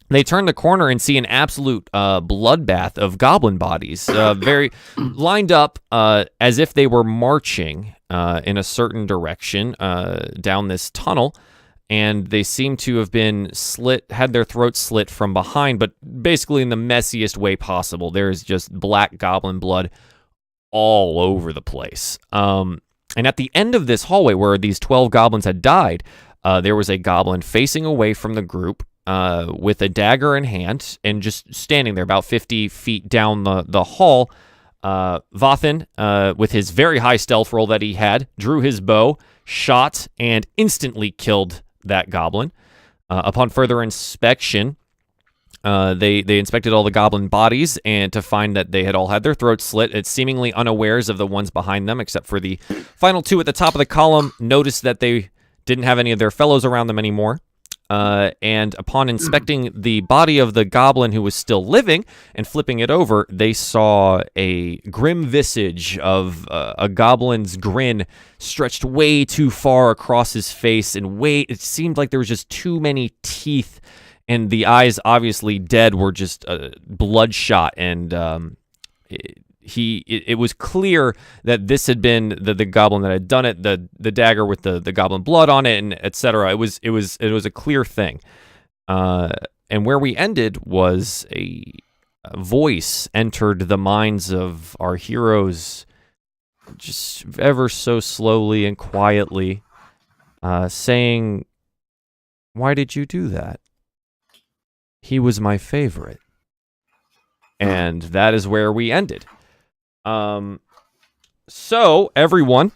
They turn the corner and see an absolute bloodbath of goblin bodies, very lined up as if they were marching in a certain direction down this tunnel, and they seem to have been had their throats slit from behind, but basically in the messiest way possible. There is just black goblin blood all over the place. And at the end of this hallway where these 12 goblins had died, there was a goblin facing away from the group, with a dagger in hand and just standing there about 50 feet down the hall. Vathan, with his very high stealth roll that he had, drew his bow, shot, and instantly killed that goblin. Upon further inspection, they inspected all the goblin bodies, and to find that they had all had their throats slit. It's seemingly unawares of the ones behind them, except for the final two at the top of the column, noticed that they didn't have any of their fellows around them anymore. And upon inspecting the body of the goblin who was still living and flipping it over, they saw a grim visage of a goblin's grin stretched way too far across his face, and it seemed like there was just too many teeth, and the eyes, obviously dead, were just bloodshot, and it was clear that this had been the goblin that had done it, the dagger with the goblin blood on it, and etc. It was a clear thing. And where we ended was a voice entered the minds of our heroes, just ever so slowly and quietly, saying, "Why did you do that? He was my favorite." And that is where we ended. So everyone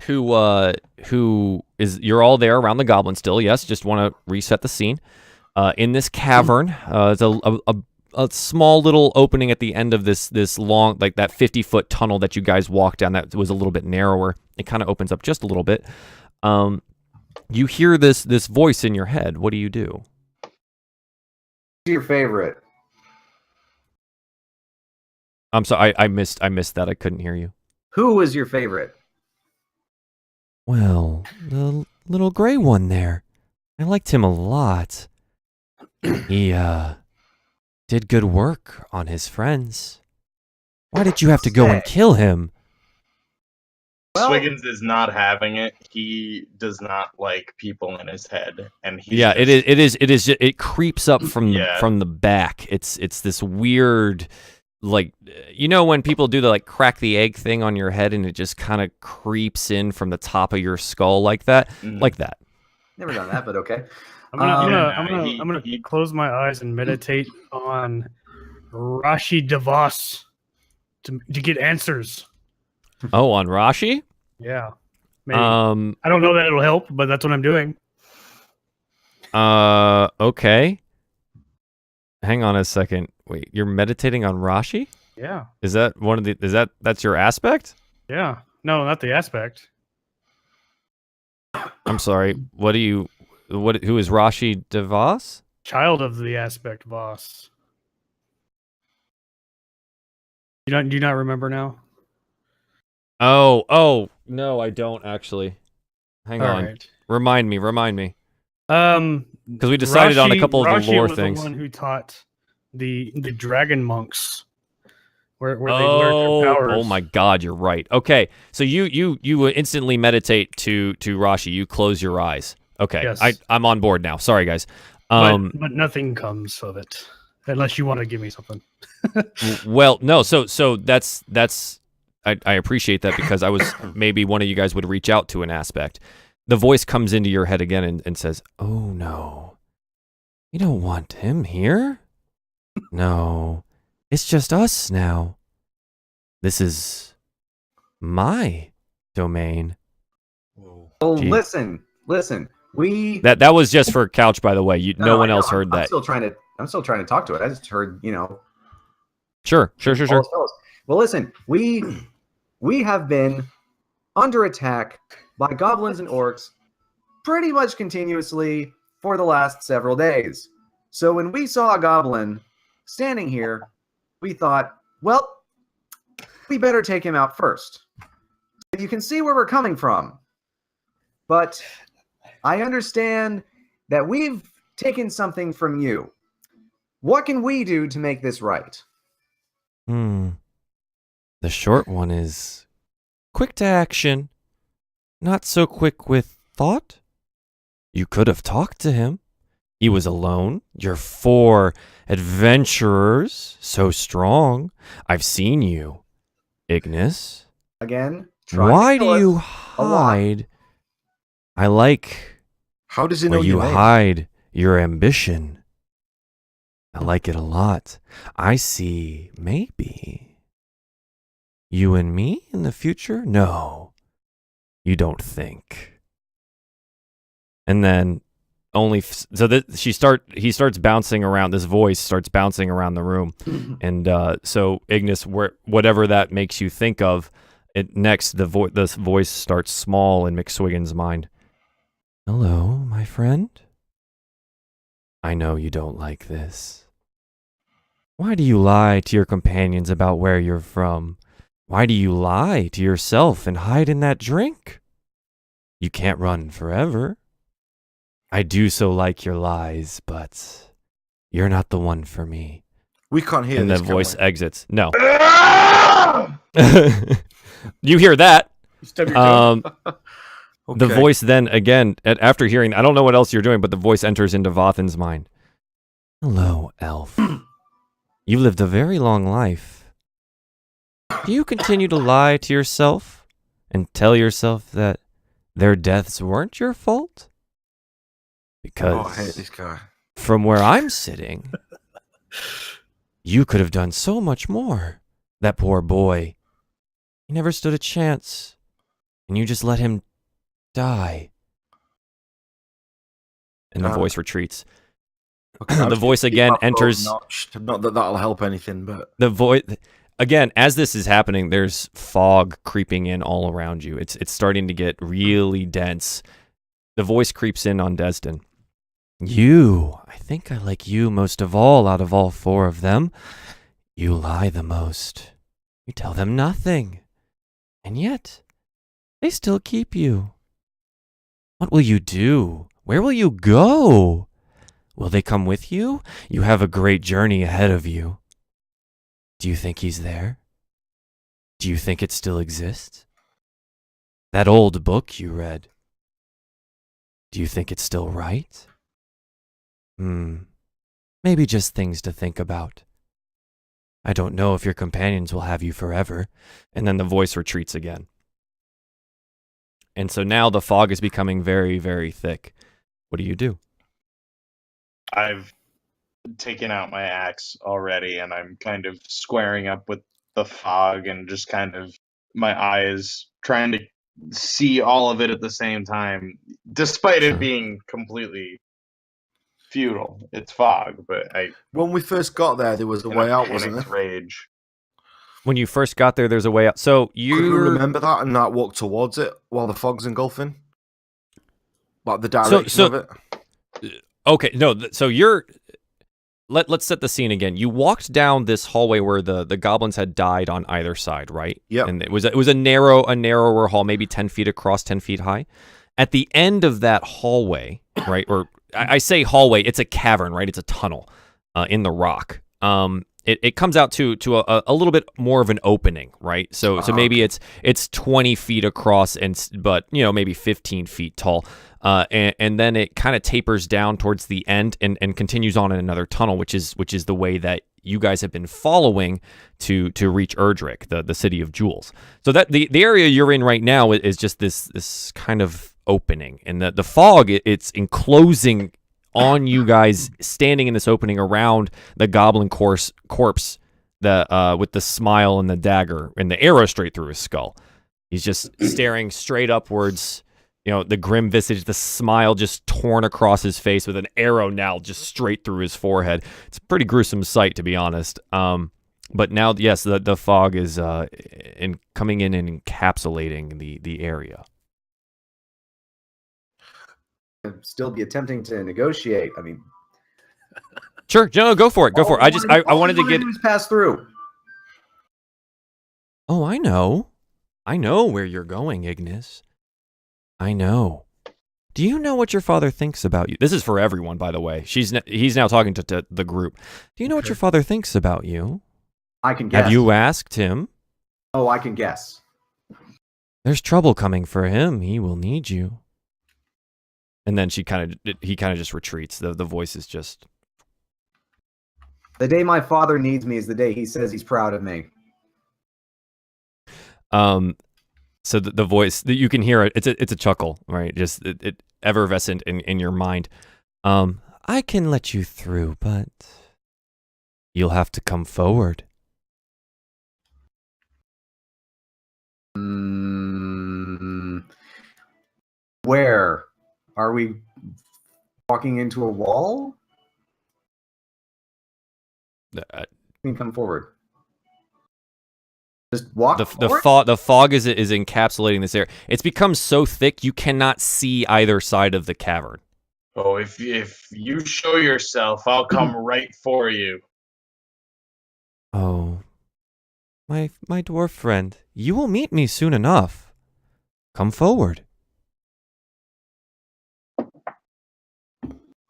who is, you're all there around the goblin still. Yes. Just want to reset the scene. In this cavern, there's a small little opening at the end of this long, like that 50-foot tunnel that you guys walked down. That was a little bit narrower. It kind of opens up just a little bit. You hear this voice in your head. What do you do? Who's your favorite? I'm sorry, I missed that. I couldn't hear you. Who was your favorite? Well, the little gray one there. I liked him a lot. He did good work on his friends. Why did you have to go and kill him? Well, Swiggins is not having it. He does not like people in his head, and it creeps up from the back. It's this weird, like, you know when people do the like crack the egg thing on your head and it just kind of creeps in from the top of your skull like that? Like that. Never done that, but okay. I'm gonna close my eyes and meditate on Rashi Devos to get answers. Oh, on Rashi? Yeah. Maybe. I don't know that it'll help, but that's what I'm doing. Okay. Hang on a second. Wait, you're meditating on Rashi? Yeah. Is that that's your aspect? Yeah. No, not the aspect. I'm sorry. Who is Rashi Devos? Child of the aspect boss. Do you not remember now? Oh, no, I don't actually. Hang on. Right. Remind me. Because we Rashi, decided on a couple of the lore was things. The one who taught the dragon monks where they learned their powers. Oh my God, you're right. Okay, so you instantly meditate to Rashi. You close your eyes. Okay, yes. I'm on board now. Sorry, guys. But nothing comes of it unless you want to give me something. Well, no. So that's I appreciate that because I was maybe one of you guys would reach out to an aspect. The voice comes into your head again and says, "Oh no, you don't want him here. No, it's just us now. This is my domain." Oh, listen. That was just for Couch, by the way. No one else heard that. I'm still trying to talk to it. I just heard, Sure. Well, listen, we have been under attack by goblins and orcs pretty much continuously for the last several days. So when we saw a goblin standing here, we thought, well, we better take him out first. You can see where we're coming from. But I understand that we've taken something from you. What can we do to make this right? The short one is quick to action, not so quick with thought. You could have talked to him. He was alone. You're 4 adventurers, so strong. I've seen you, Ignas. Again, why do you hide? I like how does he know you hide your ambition. I like it a lot. I see maybe you and me in the future? No, you don't think. And then he starts bouncing around. This voice starts bouncing around the room. And so Ignas, whatever that makes you think of, this voice starts small in McSwiggins' mind. Hello, my friend. I know you don't like this. Why do you lie to your companions about where you're from? Why do you lie to yourself and hide in that drink? You can't run forever. I do so like your lies, but you're not the one for me. We can't hear and this. And the voice exits. No. You hear that. Okay. The voice then, again, after hearing, I don't know what else you're doing, but the voice enters into Vathan's mind. Hello, elf. You've lived a very long life. Do you continue to lie to yourself and tell yourself that their deaths weren't your fault? Because I hate this guy. From where I'm sitting, you could have done so much more. That poor boy. He never stood a chance. And you just let him die. And the voice retreats. Okay, the voice again enters. Not that that'll help anything, but the voice again, as this is happening, there's fog creeping in all around you. It's starting to get really dense. The voice creeps in on Desdin. I think I like you most of all out of all 4 of them. You lie the most. You tell them nothing. And yet, they still keep you. What will you do? Where will you go? Will they come with you? You have a great journey ahead of you. Do you think he's there? Do you think it still exists? That old book you read. Do you think it's still right? Maybe just things to think about. I don't know if your companions will have you forever. And then the voice retreats again. And so now the fog is becoming very, very thick. What do you do? I've taken out my axe already, and I'm kind of squaring up with the fog and just kind of my eyes trying to see all of it at the same time, despite it being completely futile. It's fog, but when we first got there was a way out, wasn't there? Rage. When you first got there, there's a way out. So you remember that and not walk towards it while the fog's engulfing, like the direction of it. Okay, no. So you're. Let's set the scene again. You walked down this hallway where the goblins had died on either side, right? Yeah. And it was a narrower hall, maybe 10 feet across, 10 feet high. At the end of that hallway, right? Or I say hallway, it's a cavern, right? It's a tunnel in the rock. It comes out to a little bit more of an opening, right? So maybe it's 20 feet across but maybe 15 feet tall. And then it kind of tapers down towards the end and continues on in another tunnel, which is the way that you guys have been following to reach Erdrick, the city of jewels. So that the area you're in right now is just this kind of opening, and the fog it's enclosing on you guys standing in this opening around the goblin corpse with the smile and the dagger and the arrow straight through his skull. He's just staring straight upwards. The grim visage, the smile just torn across his face with an arrow now just straight through his forehead. It's a pretty gruesome sight, to be honest. But now, yes, the fog is coming in and encapsulating the area. Still be attempting to negotiate. I mean, sure, no, go for it. Go for it. I wanted to get pass through. Oh, I know where you're going, Ignas. I know. Do you know what your father thinks about you? This is for everyone, by the way. He's now talking to the group. Do you know what your father thinks about you? I can guess. Have you asked him? Oh, I can guess. There's trouble coming for him. He will need you. And then he kind of just retreats. The voice is just. The day my father needs me is the day he says he's proud of me. So the voice that you can hear it, it's a chuckle, right? Just it effervescent in your mind. I can let you through, but you'll have to come forward. Where? Are we walking into a wall? You can come forward. Just walk forward? The fog is encapsulating this area. It's become so thick you cannot see either side of the cavern. Oh, if you show yourself, I'll come right for you. Oh, my dwarf friend, you will meet me soon enough. Come forward.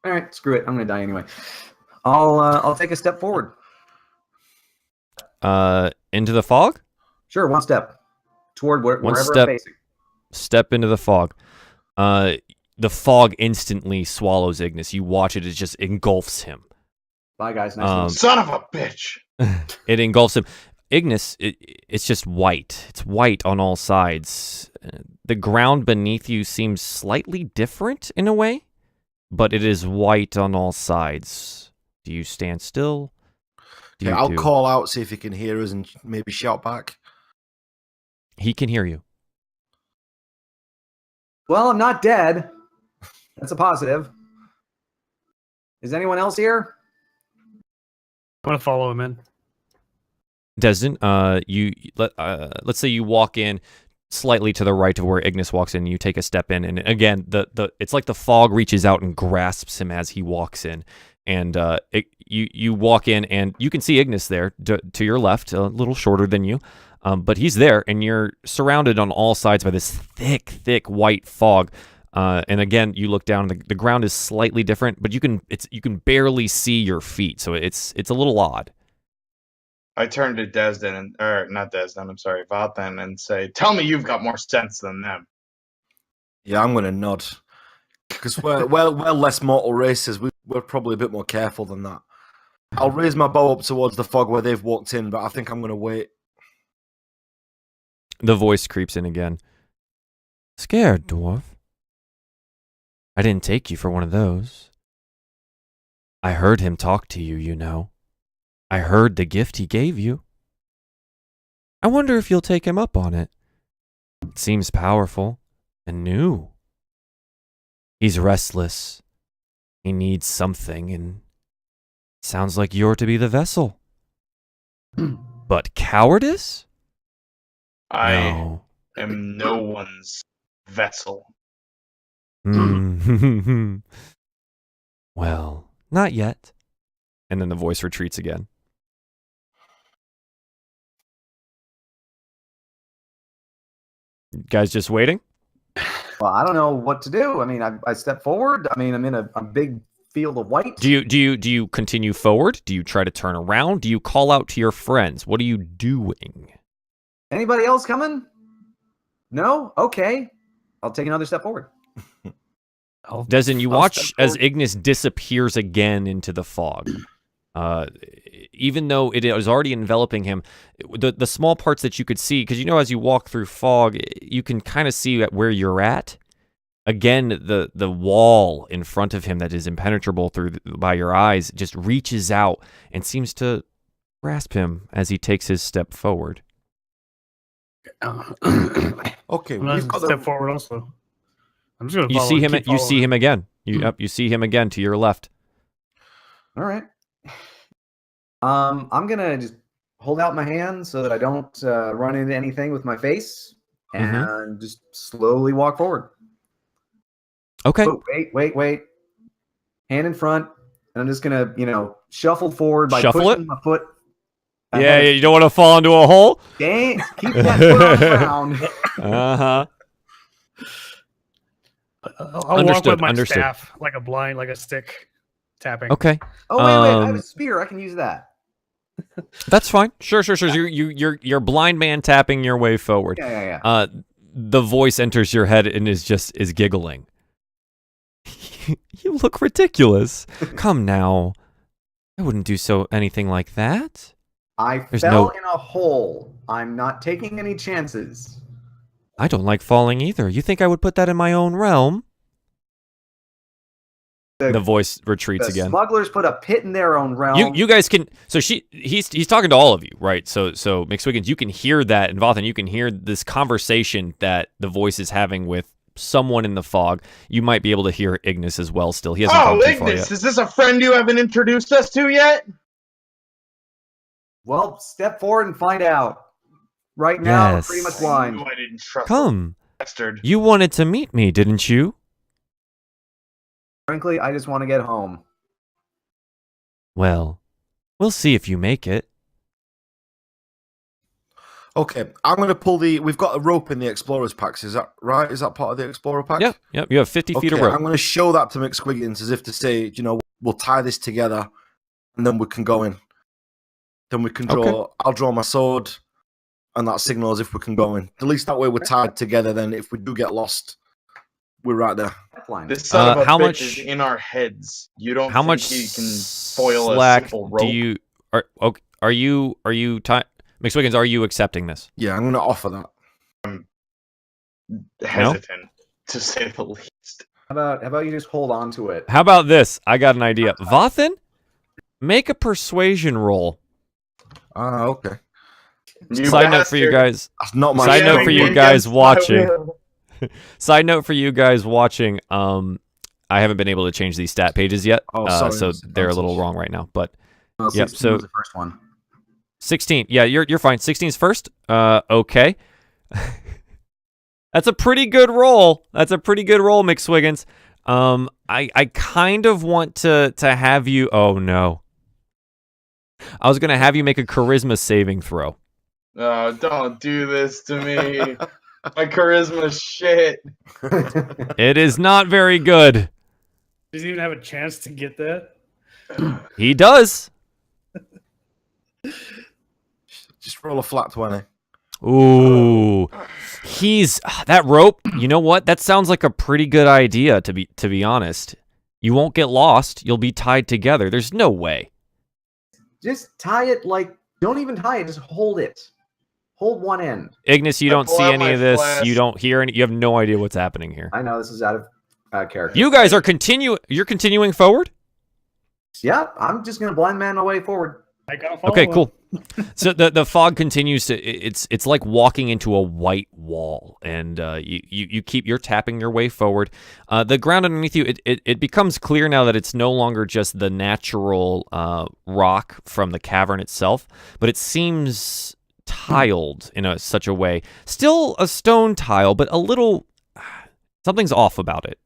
All right, screw it. I'm gonna die anyway. I'll take a step forward. Into the fog? Sure, one step toward wherever I'm facing. Step into the fog. The fog instantly swallows Ignas. You watch it; it just engulfs him. Bye, guys. Nice son of a bitch! It engulfs him. Ignas, it's just white. It's white on all sides. The ground beneath you seems slightly different in a way, but it is white on all sides. Do you stand still? I'll call out, see if he can hear us, and maybe shout back. He can hear you. Well, I'm not dead. That's a positive. Is anyone else here? I want to follow him in. Desdin, let's say you walk in slightly to the right of where Ignas walks in. You take a step in, and again, it's like the fog reaches out and grasps him as he walks in. And you walk in, and you can see Ignas there to your left, a little shorter than you, but he's there, and you're surrounded on all sides by this thick white fog. And again, you look down, the ground is slightly different, but you can barely see your feet, so it's a little odd. I turn to Desdin, not Desdin, I'm sorry, Vathan, and say, "Tell me you've got more sense than them." Yeah, I'm going to nod. Because we're less mortal races. We're probably a bit more careful than that. I'll raise my bow up towards the fog where they've walked in, but I think I'm going to wait. The voice creeps in again. Scared, dwarf? I didn't take you for one of those. I heard him talk to you, you know. I heard the gift he gave you. I wonder if you'll take him up on it. It seems powerful and new. He's restless. He needs something, and sounds like you're to be the vessel. But cowardice? I No. am no one's vessel. Well, not yet. And then the voice retreats again. You guys just waiting? Well, I don't know what to do. I mean, I step forward. I mean, I'm in a big field of white. Do you continue forward? Do you try to turn around? Do you call out to your friends? What are you doing? Anybody else coming? No? Okay. I'll take another step forward. Desdin, you I'll watch step as forward. Ignis disappears again into the fog. Even though it is already enveloping him, the small parts that you could see, because as you walk through fog, you can kind of see where you're at. Again, the wall in front of him that is impenetrable by your eyes just reaches out and seems to grasp him as he takes his step forward. Okay, I'm going we've got to step forward also. I'm just going to You follow. see him. keep You see following. him again. You see him again to your left. All right. I'm gonna just hold out my hand so that I don't run into anything with my face, and just slowly walk forward. Okay. Oh, wait. Hand in front, and I'm just gonna, shuffle forward by Shuffle pushing it? my foot. Yeah, ahead of- you don't want to fall into a hole. Dang, keep that foot on the ground. Uh-huh. I'll walk Understood, with my understood. staff like a stick, tapping. Okay. Oh wait, I have Um, a spear. I can use that. That's fine. Sure. You're blind man tapping your way forward. Yeah. The voice enters your head and is giggling. You look ridiculous. Come now. I wouldn't do anything like that. I There's fell no- in a hole. I'm not taking any chances. I don't like falling either. You think I would put that in my own realm? The voice retreats The again. smugglers put a pit in their own realm. You guys can. So he's talking to all of you, right? So McSwiggins, you can hear that, and Vathan, you can hear this conversation that the voice is having with someone in the fog. You might be able to hear Ignis as well. Still, he hasn't Oh, come too far Ignis, yet. is this a friend you haven't introduced us to yet? Well, step forward and find out. Right now, Yes. we're pretty much I blind. knew I didn't trust Come, the bastard. you wanted to meet me, didn't you? Frankly, I just want to get home. Well, we'll see if you make it. Okay, I'm going to pull we've got a rope in the Explorer's packs, is that right? Is that part of the Explorer pack? Yep. You have 50 feet of rope. I'm going to show that to McSwiggins as if to say, we'll tie this together and then we can go in. Then we can draw, Okay. I'll draw my sword and that signals if we can go in. At least that way we're tied together, then if we do get lost, we're right there. Blind. This son of a how bitch much- is in our heads. You don't How think much he can foil a slack simple do rope? you are you McSwiggins, are you accepting this? Yeah, I'm going to offer that. Hesitant, to say the least. How about you just hold on to it? How about this? I got an idea. Vathan, make a persuasion roll. Okay. You Side note for you bastard. guys. That's not my Side note strong for you point. guys Against my watching. will. Side note for you guys watching. I haven't been able to change these stat pages yet, Oh, sorry, so that's they're a little advantage. wrong right now. But Well, Yep, 16 so- was the first one. 16, yeah, you're fine. 16's first. Okay. That's a pretty good roll. McSwiggins. I kind of want to have you. Oh no. I was gonna have you make a charisma saving throw. Oh, don't do this to me. My charisma's shit. It is not very good. Does he even have a chance to get that? He does. Just roll a flat 20. Ooh, he's that rope. You know what? That sounds like a pretty good idea. To be honest, you won't get lost. You'll be tied together. There's no way. Just tie it like, don't even tie it, just hold it. Hold one end. Ignis, you I don't pull see out any my of this. flask. You don't hear any. You have no idea what's happening here. I know this is out of character. You guys are You're continuing forward. Yeah, I'm just gonna blind man my way forward. I gotta follow Okay, him. cool. So the fog continues to. It's like walking into a white wall, and you're tapping your way forward. The ground underneath you, it becomes clear now that it's no longer just the natural rock from the cavern itself, but it seems tiled in such a way. Still a stone tile, but a little something's off about it.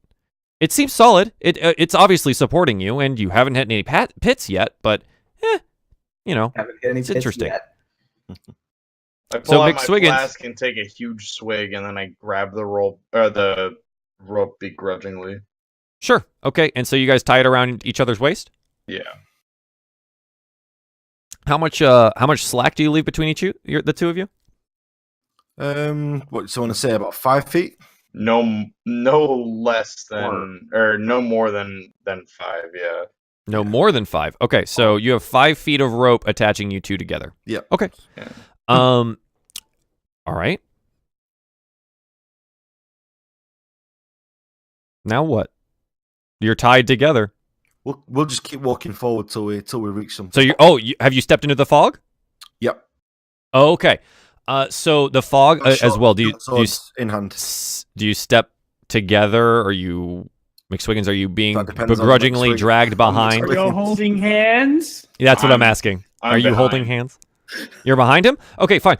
It seems solid. It's obviously supporting you, and you haven't hit any pits yet, but Haven't hit any it's pits interesting. yet. I pull So out McSwiggins- my flask and take a huge swig, and then I grab the rope begrudgingly. Sure. Okay. And so you guys tie it around each other's waist? Yeah. How much slack do you leave between the two of you? What do you want to say? About 5 feet? No less than, or no more than 5. Yeah. No more than 5. Okay, so you have 5 feet of rope attaching you two together. Yep. Okay. Yeah. All right. Now what? You're tied together. We'll just keep walking forward till we reach some. So have you stepped into the fog? Yep. Oh, okay. So the fog as well. Do you Swords in hand? do you step together? Are you McSwiggins? Are you being That depends on begrudgingly McSwiggins. dragged behind? McSwiggins. You're holding hands. That's what I'm I'm- asking. I'm Are you holding behind. hands? You're behind him? Okay, fine.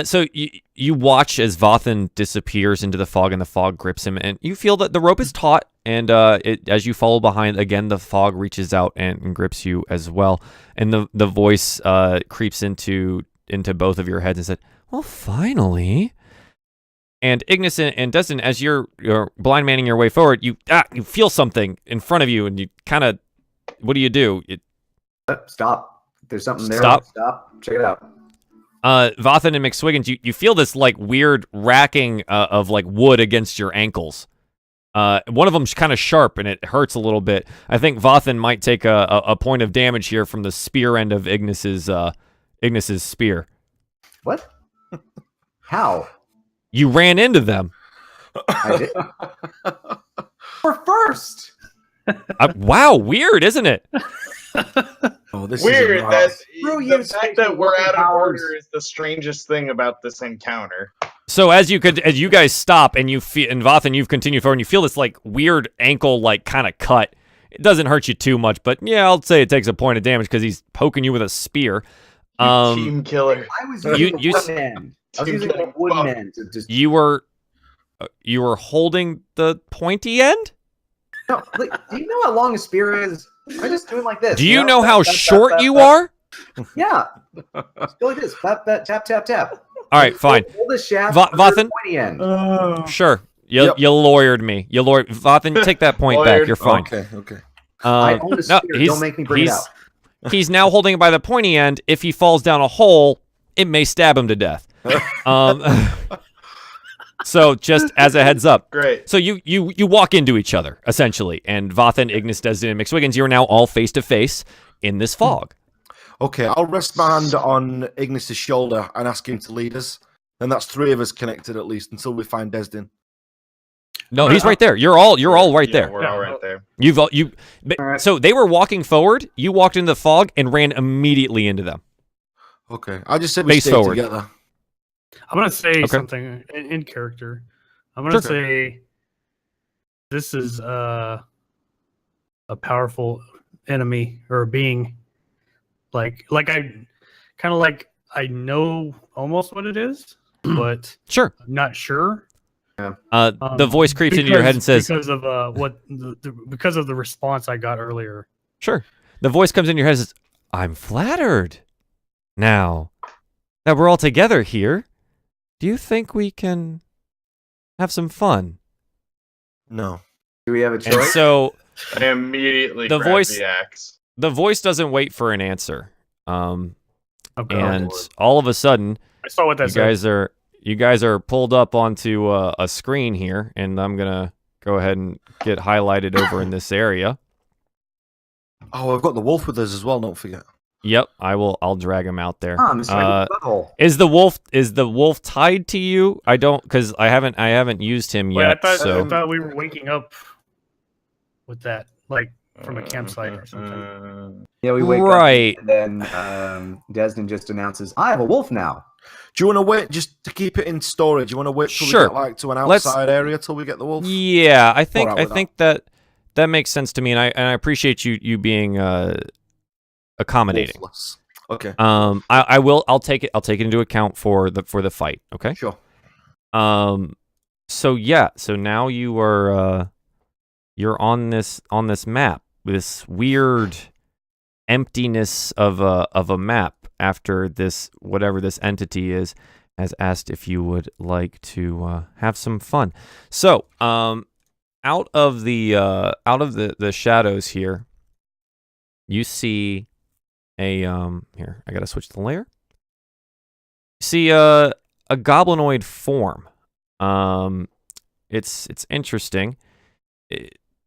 So you watch as Vathan disappears into the fog, and the fog grips him, and you feel that the rope is taut, and as you follow behind, again, the fog reaches out and grips you as well, and the voice creeps into both of your heads and said, "Well, finally." And Ignis and Desdin, as you're blind manning your way forward, you feel something in front of you, and you kind of, what do? Stop. There's something there. Stop. Check it out. Vathan and McSwiggins, you feel this like weird racking of like wood against your ankles. One of them's kind of sharp and it hurts a little bit. I think Vathan might take a point of damage here from the spear end of Ignis's spear. What? How? You ran into them. I did. We're first. Wow, weird, isn't it? Oh, this Weird is a that Screw the you, fact that we're out of powers. order is the strangest thing about this encounter. So as you guys stop and Vathan, you've continued forward, and you feel this like weird ankle like kind of cut. It doesn't hurt you too much, but yeah, I'll say it takes a point of damage because he's poking you with a spear. Team killer. I was You- using you a s- woodman. I was Team using a killing woodman to just. You were holding the pointy end? No, like, do you know how long a spear is? I'm just doing like this. Do you know how short you are? Yeah. Just go like this. Tap, tap, tap, tap. All right, fine. Hold the shaft. Vathan? under the pointy end. Oh. Sure. You Yep. you lawyered me. Vathan, take that point back. Lawyered. You're fine. Okay. I own a spear. he's- Don't make me bring it he's- out. He's now holding it by the pointy end. If he falls down a hole, it may stab him to death. So just as a heads up. Great. So you walk into each other, essentially. And Vathan, Ignis, Desdin, and McSwiggins, you're now all face to face in this fog. Okay, I'll rest my hand on Ignis's shoulder and ask him to lead us. And that's 3 of us connected at least until we find Desdin. No, he's right there. You're all right Yeah, there. We're all right there. All right. So they were walking forward. You walked into the fog and ran immediately into them. Okay, I just said we Face stay forward. together. I'm gonna say Okay. something in character. I'm gonna Sure. say this is a powerful enemy or a being. Like I know almost what it is, but Sure. I'm not sure. The voice creeps into your head and says, because of because of the response I got earlier. "Sure." The voice comes in your head and says, "I'm flattered. Now that we're all together here, do you think we can have some fun?" No. Do we have a And choice? so I immediately The grab voice- the axe. the voice doesn't wait for an answer. Okay. And all of a sudden, I saw what that said. you guys are pulled up onto a screen here, and I'm gonna go ahead and get highlighted over in this area. Oh, I've got the wolf with us as well, don't forget. Yep, I'll drag him out there. Mr. Butthole. Is the wolf tied to you? I don't, because I haven't used him Wait, yet. I so thought we were waking up with that, like from a campsite or something. Yeah, we wake Right. up, and then Desdin just announces, "I have a wolf now." Do you want to wait just to keep it in storage? Do you want to wait till Sure. we get like to an outside area till we get the wolf? yeah, I think Alright with that makes sense to me, and I appreciate you being accommodating. Wolfless. Okay. I'll take it into account for the fight. Okay. Sure. So now you are you're on this map, this weird emptiness of a map after this, whatever this entity is, has asked if you would like to have some fun. So out of the shadows here, you see a here, I gotta switch the layer. You see a goblinoid form. It's interesting.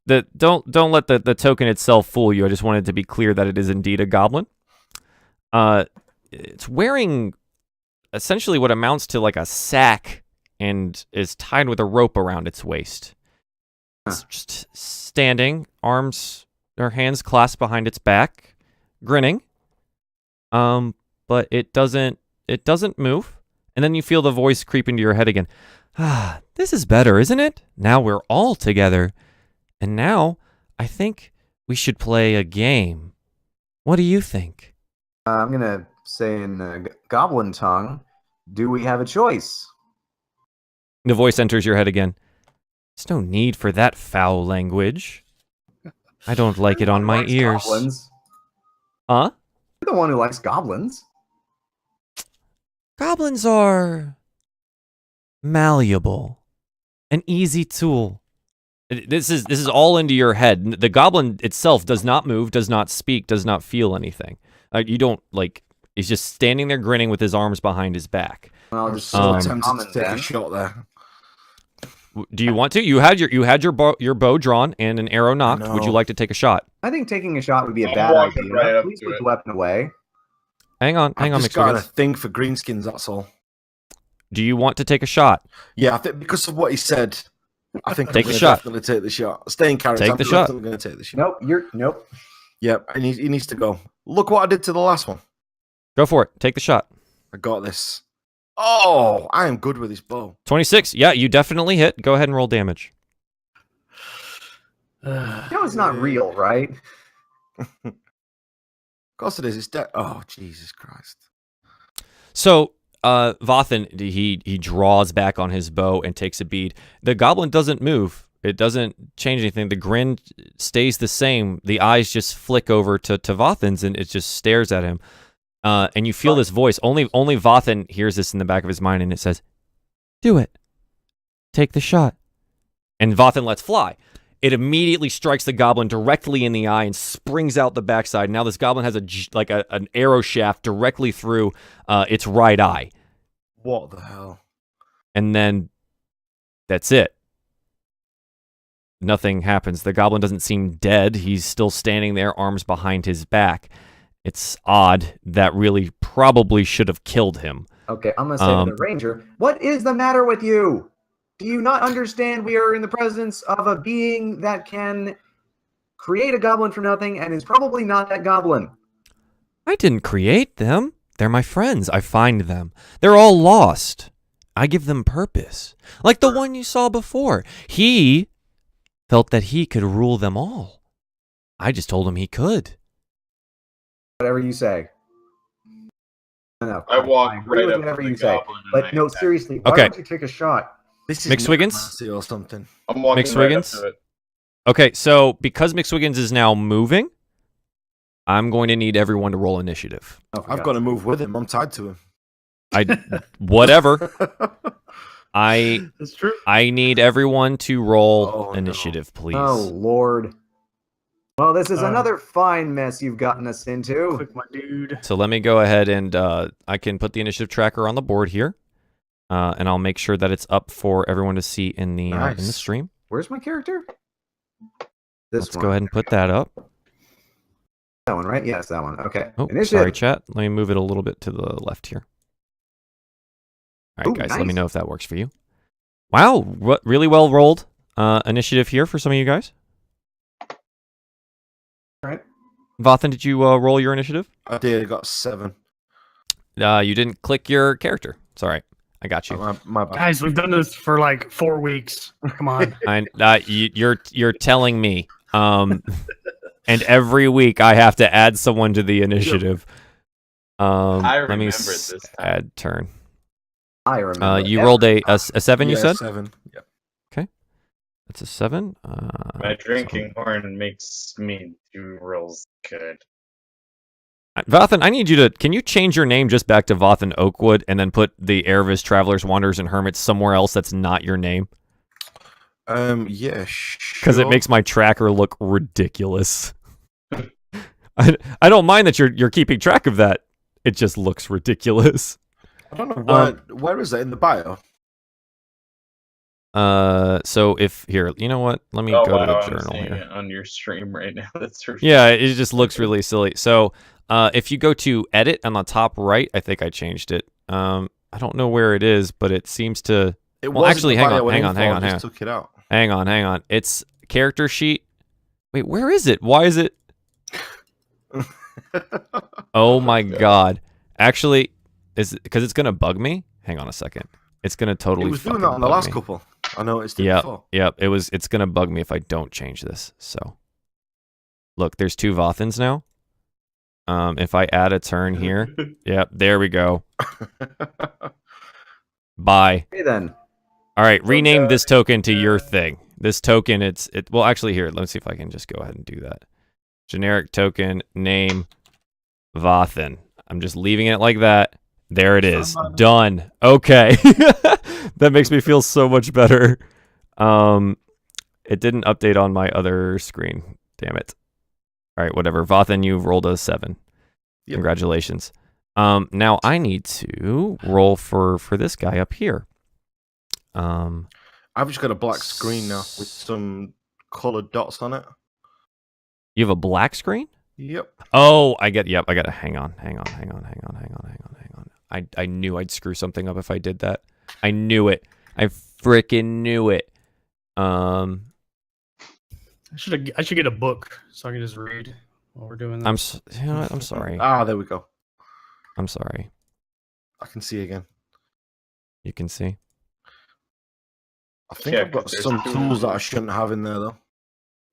Don't let the token itself fool you. I just wanted to be clear that it is indeed a goblin. It's wearing essentially what amounts to like a sack and is tied with a rope around its waist. It's just standing, arms or hands clasped behind its back, grinning. But it doesn't move. And then you feel the voice creep into your head again. Ah, this is better, isn't it? Now we're all together. And now I think we should play a game. What do you think? I'm gonna say in goblin tongue, "Do we have a choice?" The voice enters your head again. There's no need for that foul language. I don't like it on my Likes ears. Goblins. Huh? You're the one who likes goblins. Goblins are malleable, an easy tool. This is all into your head. The goblin itself does not move, does not speak, does not feel anything. You don't like. He's just standing there grinning with his arms behind his back. Well, I'm just so tempted common to take then. a shot there. Do you want to? You had your bow drawn and an arrow knocked. Would you No. like to take a shot? I think taking a shot would be a I'll bad walk idea. right up Please to put it. the weapon away. Hang on, I've just got a McSwiggins. thing for greenskins. That's all. Do you want to take a shot? Yeah, I think because of what he said, I think Take I'm the gonna shot. Definitely take the shot. Stay in character. Take I'm the shot. definitely going to take the shot. Nope. Yep, and he needs to go. Look what I did to the last one. Go for it. Take the shot. I got this. Oh, I am good with this bow. 26. Yeah, you definitely hit. Go ahead and roll damage. You know it's not real, right? Of course it is. It's dead. Oh, Jesus Christ. So, Vathan, he draws back on his bow and takes a bead. The goblin doesn't move. It doesn't change anything. The grin stays the same. The eyes just flick over to Vathan's, and it just stares at him. And you feel this voice. Only Vathan hears this in the back of his mind, and it says, "Do it. Take the shot." And Vathan lets fly. It immediately strikes the goblin directly in the eye and springs out the backside. Now this goblin has an arrow shaft directly through its right eye. What the hell? And then that's it. Nothing happens. The goblin doesn't seem dead. He's still standing there, arms behind his back. It's odd. That really probably should have killed him. Okay, I'm gonna say to the ranger, "What is the matter with you? Do you not understand we are in the presence of a being that can create a goblin from nothing and is probably not that goblin?" I didn't create them. They're my friends. I find them. They're all lost. I give them purpose. Like the one you saw before. He felt that he could rule them all. I just told him he could. Whatever you say. No, I walk agree right with up whatever to you the say. goblin and But I no, attack. seriously, why Okay. don't you take a shot? This is McSwiggins? necromancy or something. I'm walking right up McSwiggins? to it. Okay, so because McSwiggins is now moving, I'm going to need everyone to roll initiative. Oh, for I've God's got to move with him. I'm tied to him. Whatever. I That's true. need everyone to roll Oh, no. initiative, please. Oh, Lord. Well, this is Uh, another fine mess you've gotten us into. Quick, my dude. So let me go ahead and I can put the initiative tracker on the board here, and I'll make sure that it's up for everyone to see in the Nice. stream. Where's my character? This Let's one. go ahead and put that up. That one, right? Yes, that one. Okay. Oh, Initiative. sorry, chat. Let me move it a little bit to the left here. All right, Ooh, guys, let me nice. know if that works for you. Wow, really well rolled initiative here for some of you guys. All right. Vathan, did you roll your initiative? I did. I got 7. You didn't click your character. It's all right. I got you. My bad. Guys, we've done this for like 4 weeks. Come on. You're telling me. And every week I have to add someone to the initiative. I Let me remembered this time. add turn. I remember. You rolled a 7. You Yeah, said 7. Yep. that's a 7. My drinking horn makes me do rolls good. Vathan, I need you to. Can you change your name just back to Vathan Oakwood and then put the Erevis Travelers, Wanderers, and Hermits somewhere else that's not your name? Yeah, Because it makes my tracker look ridiculous. I don't mind that you're keeping track of that. It just looks ridiculous. I don't know where is it in the bio? So if here, you know what? Let me go to the I'm journal seeing here. it on your stream right now. That's for Yeah, it just looks really silly. So if you go to edit on the top right, I think I changed it. I don't know where it is, but it seems to. It Well, was actually, in the hang bio on, when hang on, info, hang I on, just hang on. took it out. Hang on. It's character sheet. Wait, where is it? Why is it? Oh my god. Actually, is it because it's gonna bug me? Hang on a second. It's gonna totally. It was doing fucking that on the bug last me. couple. I noticed it Yep. before. Yep. It's gonna bug me if I don't change this. So, look, there's 2 Vathans now. If I add a turn here, yep, there we go. Bye. Okay, then. All right, rename this token to your thing. This token, well, actually, here, let's see if I can just go ahead and do that. Generic token name Vathan. I'm just leaving it like that. There it is. Done. Okay. That makes me feel so much better. It didn't update on my other screen. Damn it. All right, whatever. Vathan, you've rolled a 7. Yep. Congratulations. Now I need to roll for this guy up here. I've just got a black screen now with some coloured dots on it. You have a black screen? Yep. Oh, I got to hang on. I knew I'd screw something up if I did that. I knew it. I freaking knew it. I should get a book so I can just read while we're doing this. You know what? I'm sorry. There we go. I'm sorry. I can see again. You can see. I think Yeah, I've got 'cause there's some 2 tools that I shouldn't have in there though.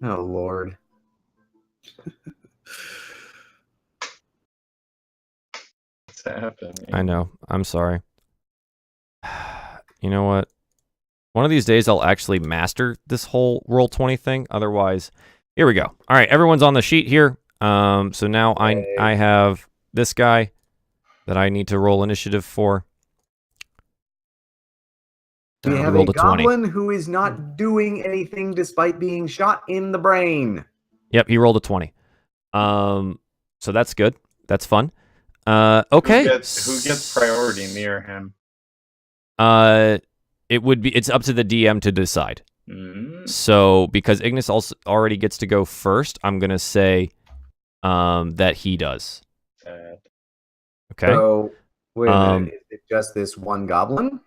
Oh Lord. What's happening? I know. I'm sorry. You know what? One of these days I'll actually master this whole Roll20 thing. Otherwise, here we go. All right, everyone's on the sheet here. So now I have this guy that I need to roll initiative for. We have a rolled a 20. goblin who is not doing anything despite being shot in the brain. Yep, he rolled a 20. So that's good. That's fun. Okay. Who gets priority near him? It's up to the DM to decide. Mm-hmm. So because Ignas also already gets to go first, I'm gonna say that he does. Sad. Okay. So, wait a minute. Is it just this one goblin?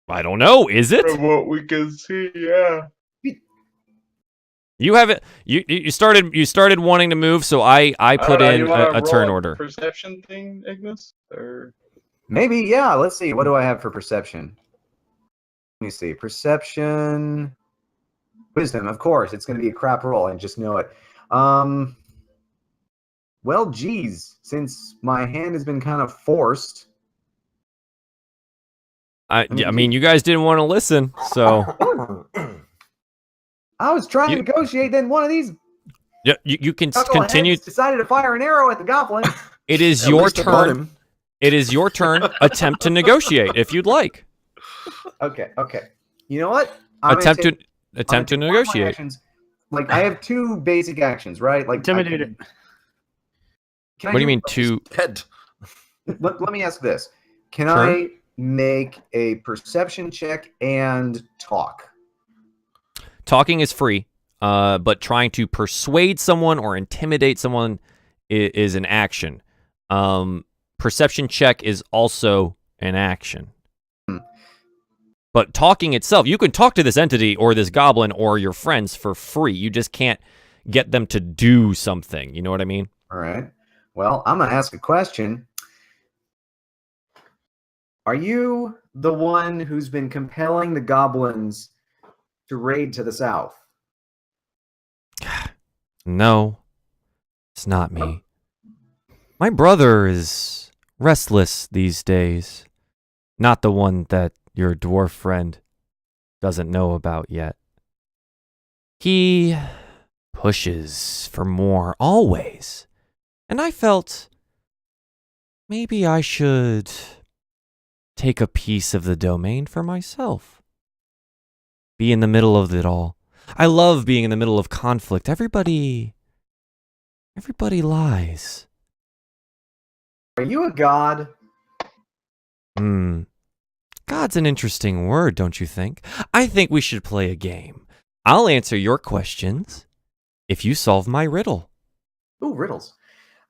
I don't know. Is it? From what we can see, yeah. You have it. You started wanting to move, so I put in a turn order. Perception thing, Ignas, or Maybe, yeah. Let's see. What do I have for perception? Let me see. Perception. Wisdom, of course. It's going to be a crap roll. I just know it. Well, geez. Since my hand has been kind of forced. I mean, you guys didn't want to listen, so. I was trying to negotiate, then one of these Yeah, you can continue. Decided to fire an arrow at the goblin. It is your turn. It is your turn. Attempt to negotiate if you'd like. Okay. You know what? Attempt to negotiate. Actions. Like I have 2 basic actions, right? Like Intimidated. What do you mean 2? Head. Let me ask this: Can Sure. I make a perception check and talk? Talking is free. but trying to persuade someone or intimidate someone is an action. Perception check is also an action. But talking itself, you can talk to this entity or this goblin or your friends for free. You just can't get them to do something. You know what I mean? All right. Well, I'm going to ask a question. Are you the one who's been compelling the goblins to raid to the south? No, it's not me. My brother is restless these days. Not the one that your dwarf friend doesn't know about yet. He pushes for more always. And I felt maybe I should take a piece of the domain for myself. Be in the middle of it all. I love being in the middle of conflict. Everybody lies. Are you a god? God's an interesting word, don't you think? I think we should play a game. I'll answer your questions if you solve my riddle. Ooh, riddles.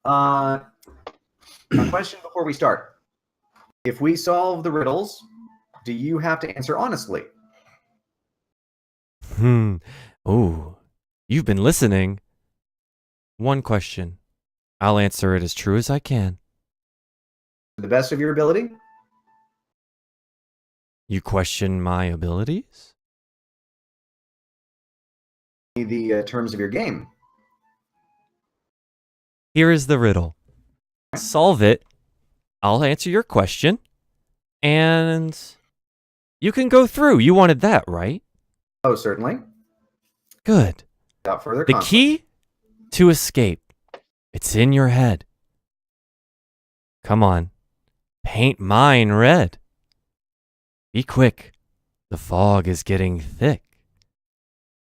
A question before we start. If we solve the riddles, do you have to answer honestly? Oh, you've been listening. One question. I'll answer it as true as I can. To the best of your ability? You question my abilities? The terms of your game. Here is the riddle. Solve it. I'll answer your question. And you can go through. You wanted that, right? Oh, certainly. Good. Without further The conflict. key to escape. It's in your head. Come on. Paint mine red. Be quick. The fog is getting thick.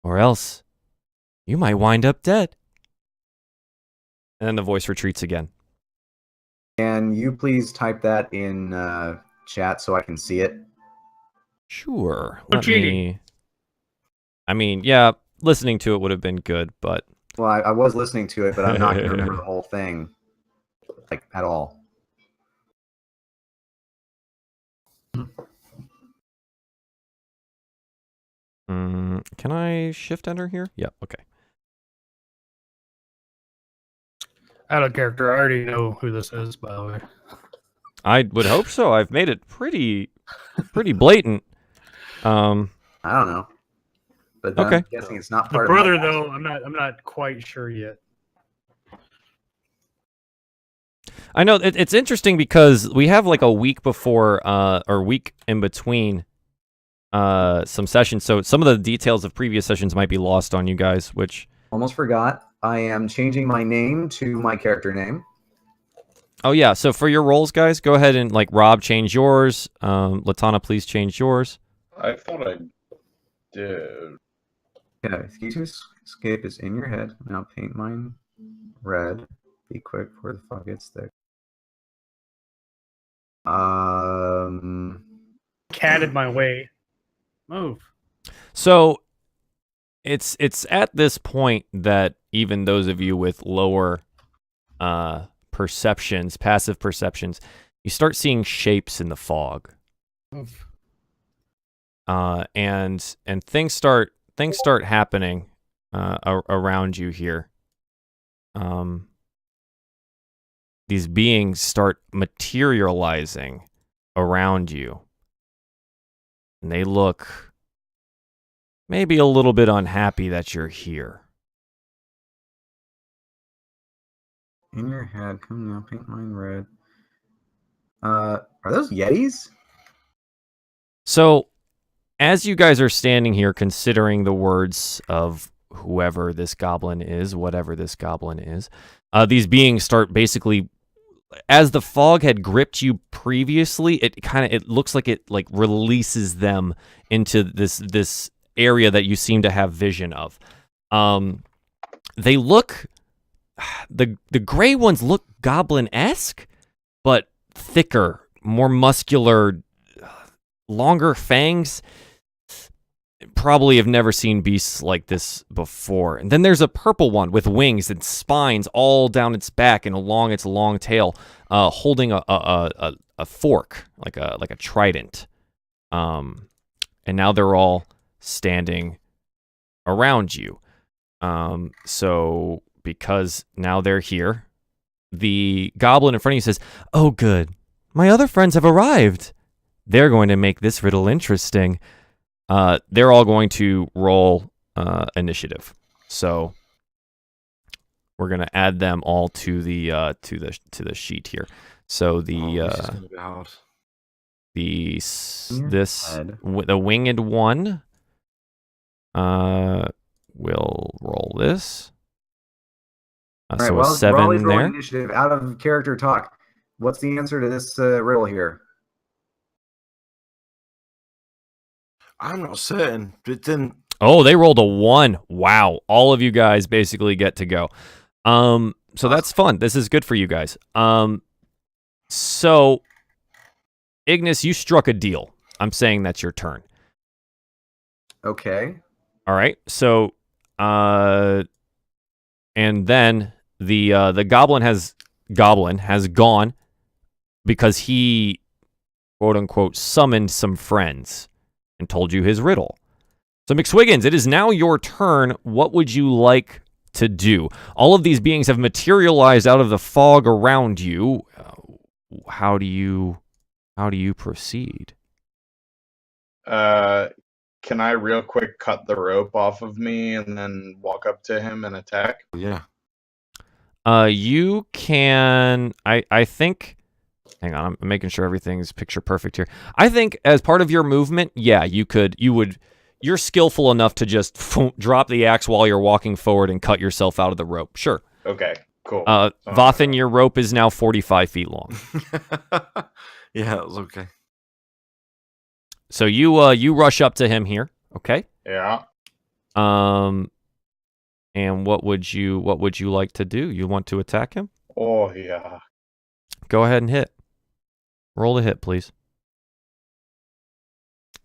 Or else you might wind up dead. And then the voice retreats again. Can you please type that in chat so I can see it? Sure. No Let cheating. me... I mean, yeah, listening to it would have been good, but... Well, I was listening to it, but I'm not going to remember the whole thing, like, at all. Can I shift enter here? Yeah, okay. Out of character. I already know who this is, by the way. I would hope so. I've made it pretty blatant. I don't know. But Okay. I'm guessing it's not The part brother, of my though, I'm not quite sure yet. I know it's interesting because we have like a week before or week in between some sessions, so some of the details of previous sessions might be lost on you guys, which Almost forgot. I am changing my name to my character name. Oh yeah, so for your roles, guys, go ahead and like Rob, change yours. Latana, please change yours. I thought I did. Yeah, if you escape is in your head. Now paint mine red. Be quick before the fog gets thick. Catted my way. Move. So it's at this point that even those of you with lower perceptions, passive perceptions, you start seeing shapes in the fog. Move. And things start happening around you here. These beings start materializing around you. And they look maybe a little bit unhappy that you're here. In your head. Come now, paint mine red. Are those Yetis? So, as you guys are standing here considering the words of whoever this goblin is, whatever this goblin is, these beings start basically, as the fog had gripped you previously, it looks like it like releases them into this area that you seem to have vision of. They look, the gray ones look goblin-esque, but thicker, more muscular, longer fangs, probably have never seen beasts like this before. And then there's a purple one with wings and spines all down its back and along its long tail, holding a fork, like a trident. And now they're all standing around you. So because now they're here, the goblin in front of you says, "Oh, good. My other friends have arrived. They're going to make this riddle interesting." They're all going to roll initiative. So we're going to add them all to the sheet here. So this is gonna be hard. The winged one will roll this. So All right, a 7 Raleigh's rolling there. initiative out of character talk. What's the answer to this riddle here? I'm not certain. But then Oh, they rolled a 1. Wow. All of you guys basically get to go. So that's fun. This is good for you guys. So Ignis, you struck a deal. I'm saying that's your turn. Okay. All right. So and then the goblin has gone because he, quote unquote, summoned some friends and told you his riddle. So McSwiggins, it is now your turn. What would you like to do? All of these beings have materialized out of the fog around you. How do you proceed? Can I real quick cut the rope off of me and then walk up to him and attack? yeah. You can. I think. Hang on, I'm making sure everything's picture perfect here. I think as part of your movement, yeah, you would. You're skillful enough to just drop the axe while you're walking forward and cut yourself out of the rope. Sure. Okay, cool. Vathan, your rope is now 45 feet long. Yeah, it was okay. So you rush up to him here, okay? Yeah. And what would you like to do? You want to attack him? Oh yeah. Go ahead and hit. Roll the hit, please.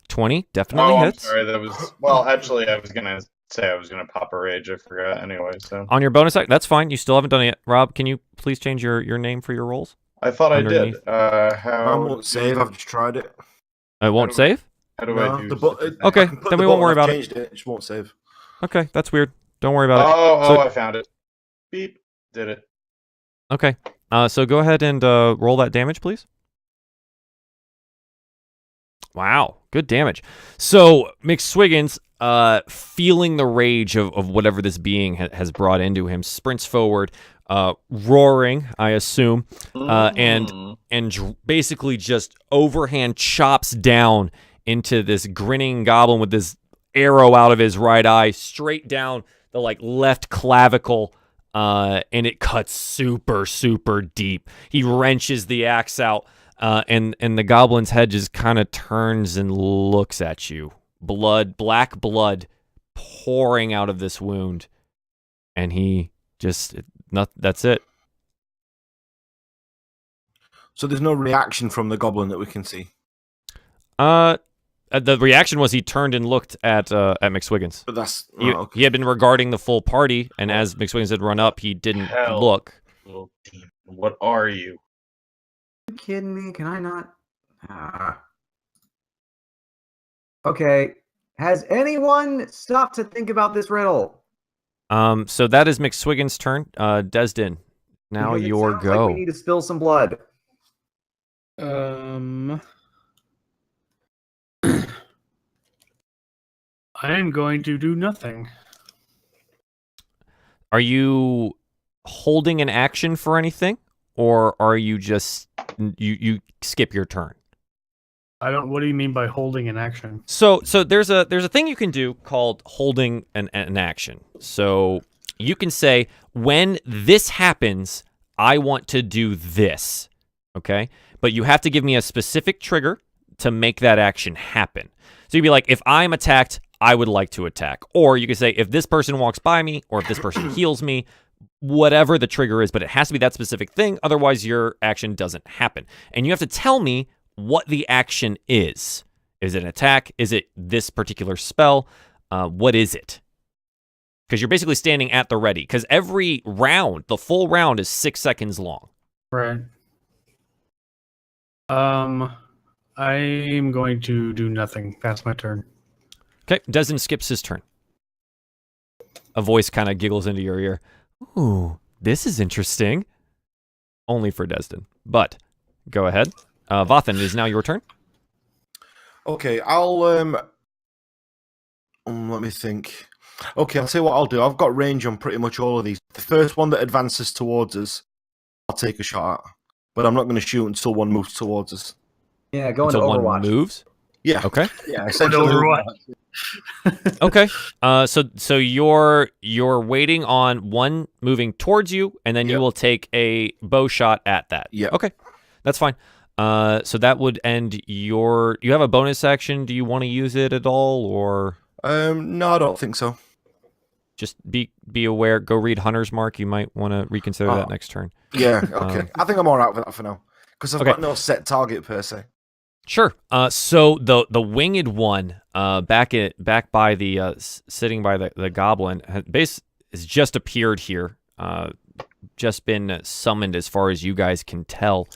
20 definitely I'm hits. sorry, that was well. Actually, I was gonna say I was gonna pop a rage. I forgot anyway. So On your bonus act, that's fine. You still haven't done it yet. Rob, can you please change your name for your rolls? I thought I did. Underneath. I How won't save. I've just tried it. It won't save? How do No, I do? Okay, I can put then the we won't button, worry I've about it. changed it. It just won't save. Okay, that's weird. Don't worry about it. Oh, So- I found it. Beep. Did it. Okay. So go ahead and roll that damage, please. Wow, good damage. So McSwiggins, feeling the rage of whatever this being has brought into him, sprints forward, roaring, I assume, and basically just overhand chops down into this grinning goblin with this arrow out of his right eye, straight down the left clavicle. And it cuts super, super deep. He wrenches the axe out, and the goblin's head just kind of turns and looks at you. Black blood pouring out of this wound, and he just that's it. So there's no reaction from the goblin that we can see. The reaction was he turned and looked at McSwiggins. But that's He had been regarding the full party, and as McSwiggins had run up, he didn't Hell. look. Little demon. What are you? Are you kidding me? Can I not? Okay. Has anyone stopped to think about this riddle? So that is McSwiggins' turn. Desdin, now Because it your sounds go. Like we need to spill some blood. I am going to do nothing. Are you holding an action for anything, or are you just you skip your turn? I don't. What do you mean by holding an action? So there's a thing you can do called holding an action. So you can say, when this happens, I want to do this. Okay? But you have to give me a specific trigger to make that action happen. So you'd be like, if I'm attacked, I would like to attack. Or you could say, if this person walks by me, or if this person heals me, whatever the trigger is, but it has to be that specific thing. Otherwise, your action doesn't happen. And you have to tell me what the action is. Is it an attack? Is it this particular spell? what is it? Because you're basically standing at the ready. Because every round, the full round, is 6 seconds long. Right. I'm going to do nothing. Pass my turn. Okay, Desdin skips his turn. A voice kind of giggles into your ear. Ooh, this is interesting. Only for Desdin. But, go ahead. Vathan, it is now your turn. Okay, I'll let me think. Okay, I'll tell you what I'll do. I've got range on pretty much all of these. The first one that advances towards us, I'll take a shot at. But I'm not going to shoot until one moves towards us. Yeah, go into Until Overwatch. one moves? Yeah. Okay. Yeah, essentially. Overwatch. Okay. So you're waiting on one moving towards you, and then you will take a bow shot at that. Yeah. Okay. That's fine. So that would end your... You have a bonus action. Do you want to use it at all, or... No, I don't think so. Just be aware. Go read Hunter's Mark. You might want to reconsider that next turn. Yeah, okay. I think I'm all right with that for now. Because I've Okay. got no set target per se. Sure. So the winged one, back by the sitting by the goblin, has just appeared here. Just been summoned, as far as you guys can tell.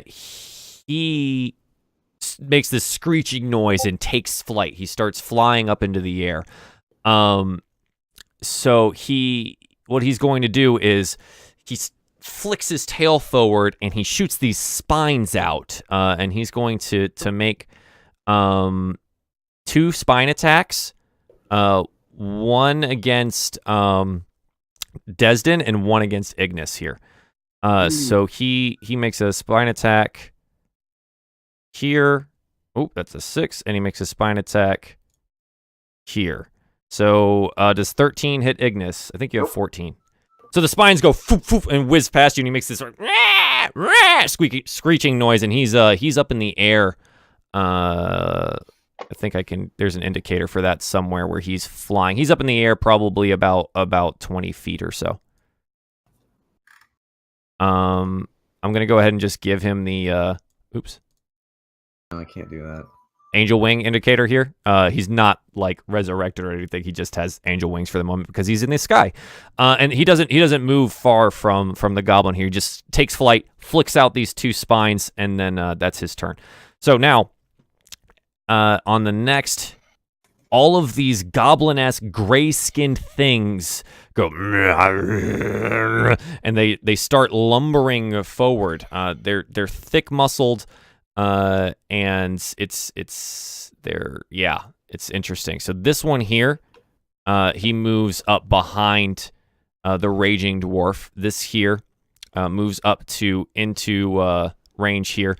He makes this screeching noise and takes flight. He starts flying up into the air. So what he's going to do is he flicks his tail forward and he shoots these spines out. And he's going to make 2 spine attacks. One against Desdin and one against Ignas here. So he makes a spine attack here. Oh, that's a 6, and he makes a spine attack here. So does 13 hit Ignas? I think you have 14. So the spines go foop, foop, and whiz past you, and he makes this sort of screeching noise, and he's up in the air. I think there's an indicator for that somewhere where he's flying. He's up in the air probably about 20 feet or so. I'm going to go ahead and just give him the, oops. No, I can't do that. Angel wing indicator here. He's not like resurrected or anything. He just has angel wings for the moment because he's in the sky. And he doesn't move far from the goblin here. He just takes flight, flicks out these 2 spines, and then that's his turn. So now, on the next, all of these goblin-esque gray-skinned things go, and they start lumbering forward. They're thick-muscled. And it's interesting. So this one here, he moves up behind the raging dwarf. This here moves up into range here.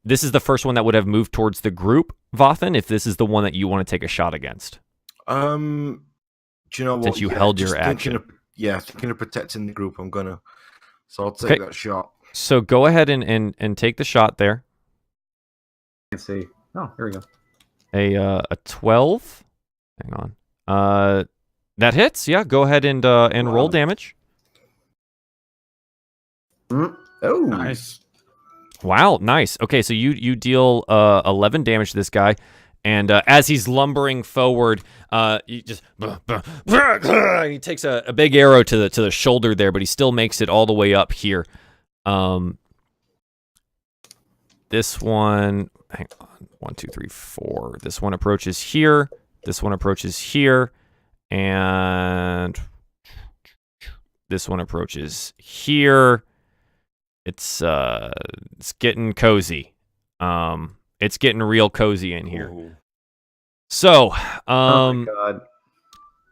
This is the first one that would have moved towards the group, Vathan, if this is the one that you want to take a shot against. Do you know what? Since you held your action. Thinking of protecting the group, I'm gonna. So I'll take that shot. So go ahead and take the shot there. Let's see. Oh, here we go. A 12. Hang on. That hits. Yeah, go ahead and roll damage. Oh, Nice. Wow, nice. Okay, so you deal 11 damage to this guy, and as he's lumbering forward, he just he takes a big arrow to the shoulder there, but he still makes it all the way up here. This one, hang on, 1, 2, 3, 4. This one approaches here. This one approaches here, and this one approaches here. It's getting cozy. It's getting real cozy in here. Ooh. So, oh my God.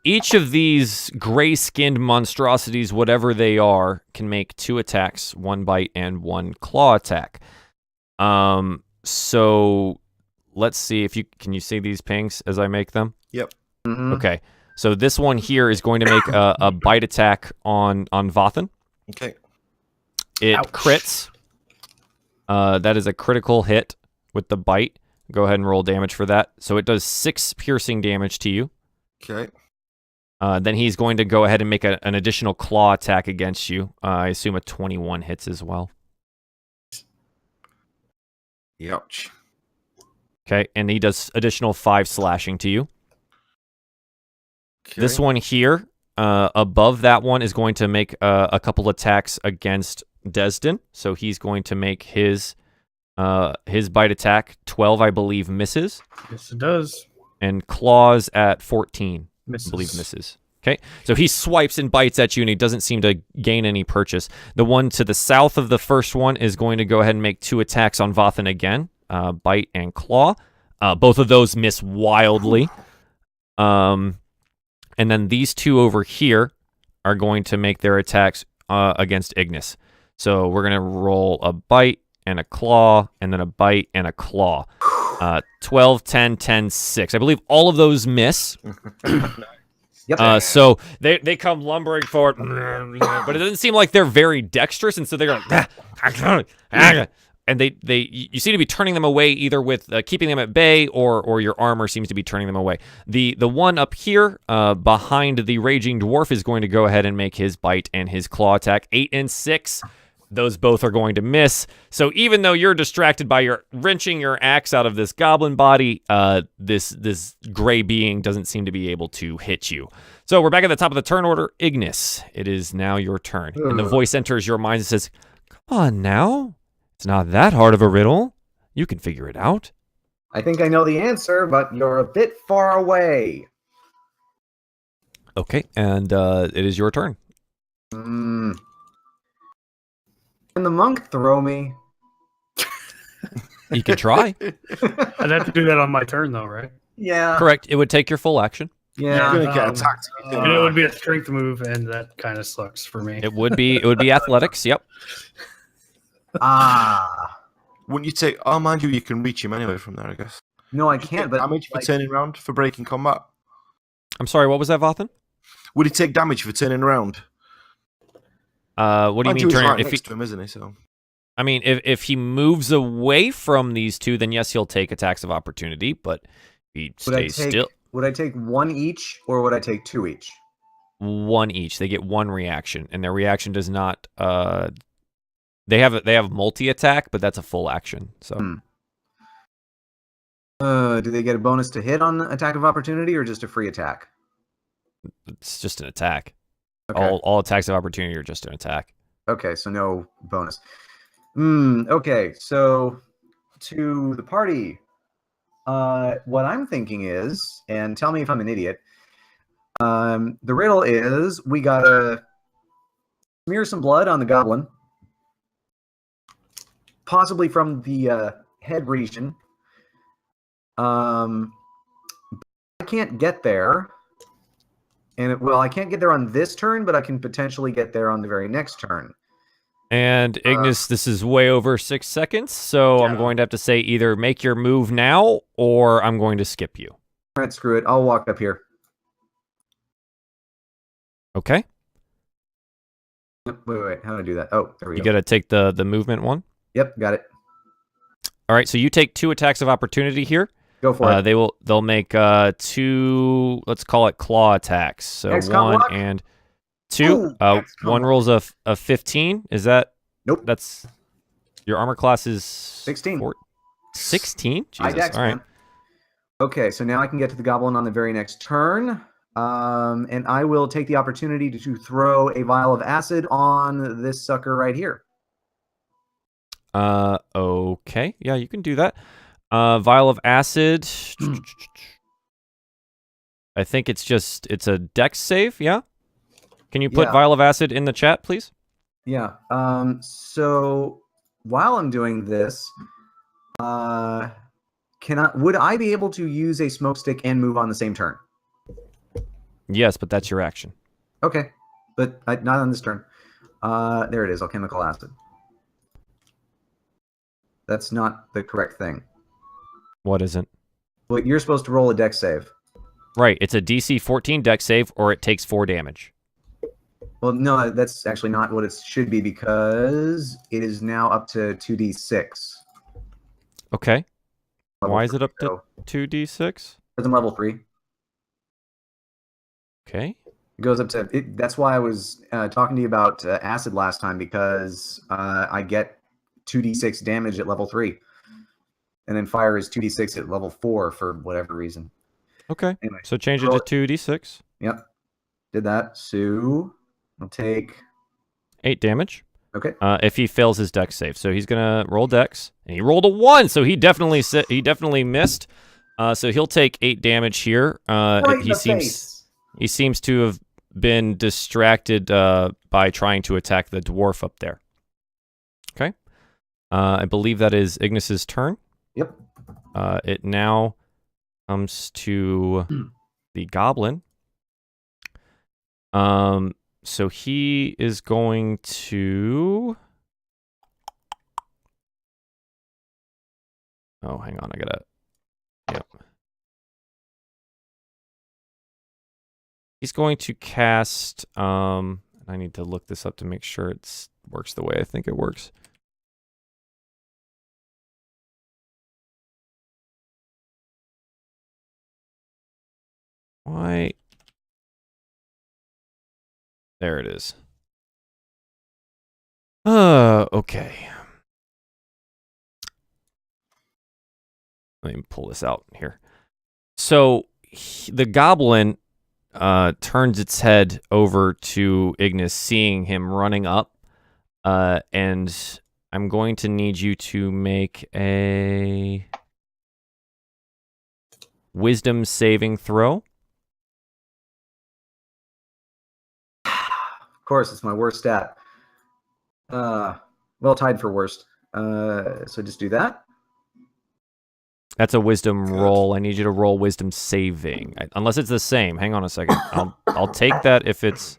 each of these gray-skinned monstrosities, whatever they are, can make 2 attacks, 1 bite and 1 claw attack. So let's see if can you see these pings as I make them? Yep. Mm-hmm. Okay. So this one here is going to make a bite attack on Vathan. Okay. It Ouch. crits. That is a critical hit with the bite. Go ahead and roll damage for that. So it does 6 piercing damage to you. Okay. Then he's going to go ahead and make an additional claw attack against you. I assume a 21 hits as well. Ouch. Okay, and he does additional 5 slashing to you. This one here, above that one, is going to make a couple attacks against Desdin. So he's going to make his bite attack. 12, I believe, misses. Yes, it does. And claws at 14, Misses. I believe, misses. Okay, so he swipes and bites at you, and he doesn't seem to gain any purchase. The one to the south of the first one is going to go ahead and make 2 attacks on Vathan again, bite and claw. Both of those miss wildly. And then these 2 over here are going to make their attacks against Ignis. So we're going to roll a bite and a claw, and then a bite and a claw. 12, 10, 10, 6. I believe all of those miss. Yep. So they come lumbering forward, but it doesn't seem like they're very dexterous, and so they're going, and you seem to be turning them away either with keeping them at bay, or your armor seems to be turning them away. The one up here behind the raging dwarf is going to go ahead and make his bite and his claw attack. 8 and 6. Those both are going to miss. So even though you're distracted by your wrenching your axe out of this goblin body, this gray being doesn't seem to be able to hit you. So we're back at the top of the turn order. Ignis, it is now your turn. And the voice enters your mind and says, "Come on now. It's not that hard of a riddle. You can figure it out." I think I know the answer, but you're a bit far away. Okay, and it is your turn. Can the monk throw me? You can try. I'd have to do that on my turn, though, right? Yeah. Correct. It would take your full action. Yeah. You're gonna get attacked. And it would be a strength move, and that kind of sucks for me. It would be athletics. Yep. Wouldn't you take? Oh, mind you, you can reach him anyway from there, I guess. No, I can't. But Damage for turning around for breaking combat. I'm sorry. What was that, Vathan? Would he take damage for turning around? What do you mean He's turn? right If he, next to him, isn't he? So. I mean, if he moves away from these 2, then yes, he'll take attacks of opportunity. But if he stays still, would I take 1 each, or would I take 2 each? 1 each. They get 1 reaction, and their reaction does not. They have multi attack, but that's a full action. So. Do they get a bonus to hit on attack of opportunity, or just a free attack? It's just an attack. Okay. All attacks of opportunity are just an attack. Okay, so no bonus. Okay, so to the party, what I'm thinking is, and tell me if I'm an idiot, the riddle is we gotta smear some blood on the goblin, possibly from the head region. I can't get there. I can't get there on this turn, but I can potentially get there on the very next turn. And Ignis, this is way over 6 seconds, so I'm going to have to say either make your move now, or I'm going to skip you. All right, screw it. I'll walk up here. Okay. Wait. How do I do that? Oh, there we go. You got to take the movement one. Yep, got it. All right, so you take 2 attacks of opportunity here. Go for it. They'll make 2, let's call it claw attacks. So XCOM 1 block? and 2. XCOM One rolls a 15. Is that? Nope. That's your armor class is 16. 16? Jesus. Dex, All right. man. Okay, so now I can get to the goblin on the very next turn. And I will take the opportunity to throw a vial of acid on this sucker right here. Okay. Yeah, you can do that. Vial of acid. I think it's a dex save, yeah? Can you put vial of acid in the chat, please? Yeah. So while I'm doing this, would I be able to use a smoke stick and move on the same turn? Yes, but that's your action. Okay, but not on this turn. There it is, alchemical acid. That's not the correct thing. What isn't? Well, you're supposed to roll a dex save. Right, it's a DC 14 dex save, or it takes 4 damage. Well, no, that's actually not what it should be, because it is now up to 2d6. Okay. Level Why is it 3, up to 2d6? Because I'm level 3. Okay. It goes up to... that's why I was talking to you about acid last time, because I get 2d6 damage at level 3. And then fire is 2d6 at level 4 for whatever reason. Okay. Anyway, So change it to 2d6. Yep. Did that. So I'll take 8 damage. Okay. If he fails his dex save, so he's gonna roll dex, and he rolled a 1, so he definitely missed. So he'll take 8 damage here. Right in the face. He seems to have been distracted by trying to attack the dwarf up there. Okay. I believe that is Ignis's turn. Yep. It now comes to the goblin. So he is going to... Oh, hang on, I gotta... Yep. He's going to cast... I need to look this up to make sure it works the way I think it works. Why... There it is. Okay. Let me pull this out here. So the goblin turns its head over to Ignis, seeing him running up, and I'm going to need you to make a wisdom saving throw. Of course, it's my worst stat. Well, tied for worst. So just do that. That's a wisdom roll. I need you to roll wisdom saving, unless it's the same. Hang on a second. I'll take that if it's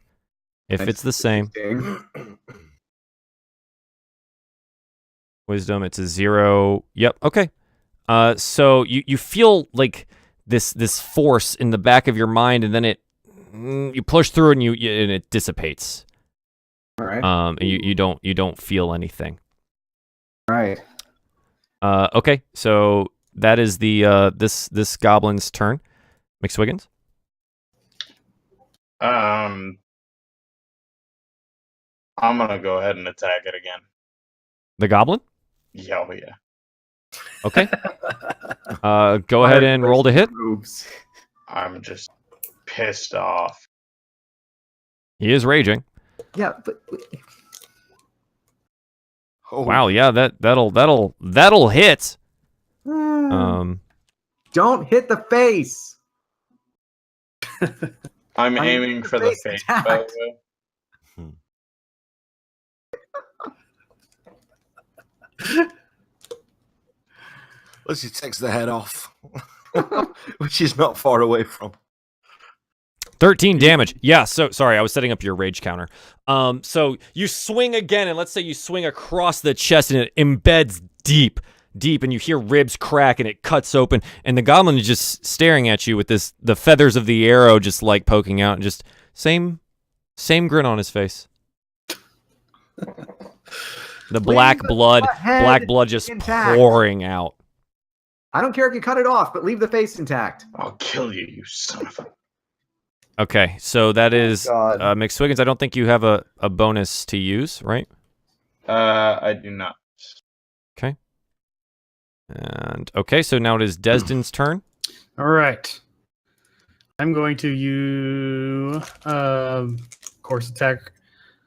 the same. Wisdom, it's a 0. Yep. Okay. So you feel like this force in the back of your mind, and then you push through and and it dissipates. All right. And you don't feel anything. All right. Okay. So that is the this goblin's turn. McSwiggins. I'm gonna go ahead and attack it again. The goblin. Yeah, oh yeah. Okay. Go ahead and roll to hit. Oops. I'm just pissed off. He is raging. Yeah, but Oh, Wow. Yeah. That'll hit. Don't hit the face. I'm I aiming need for the the face face, by attack. the way. Let's just takes the head off, which is not far away from. 13 damage. Yeah, so sorry, I was setting up your rage counter. So you swing again, and let's say you swing across the chest, and it embeds deep, and you hear ribs crack, and it cuts open, and the goblin is just staring at you with the feathers of the arrow just like poking out, and just same grin on his face. The black blood just intact. pouring out. I don't care if you cut it off, but leave the face intact. I'll kill you, you son of a... Okay, so that is God. McSwiggins. I don't think you have a bonus to use, right? I do not. Okay. And okay, so now it is Desdin's turn. All right. I'm going to use course attack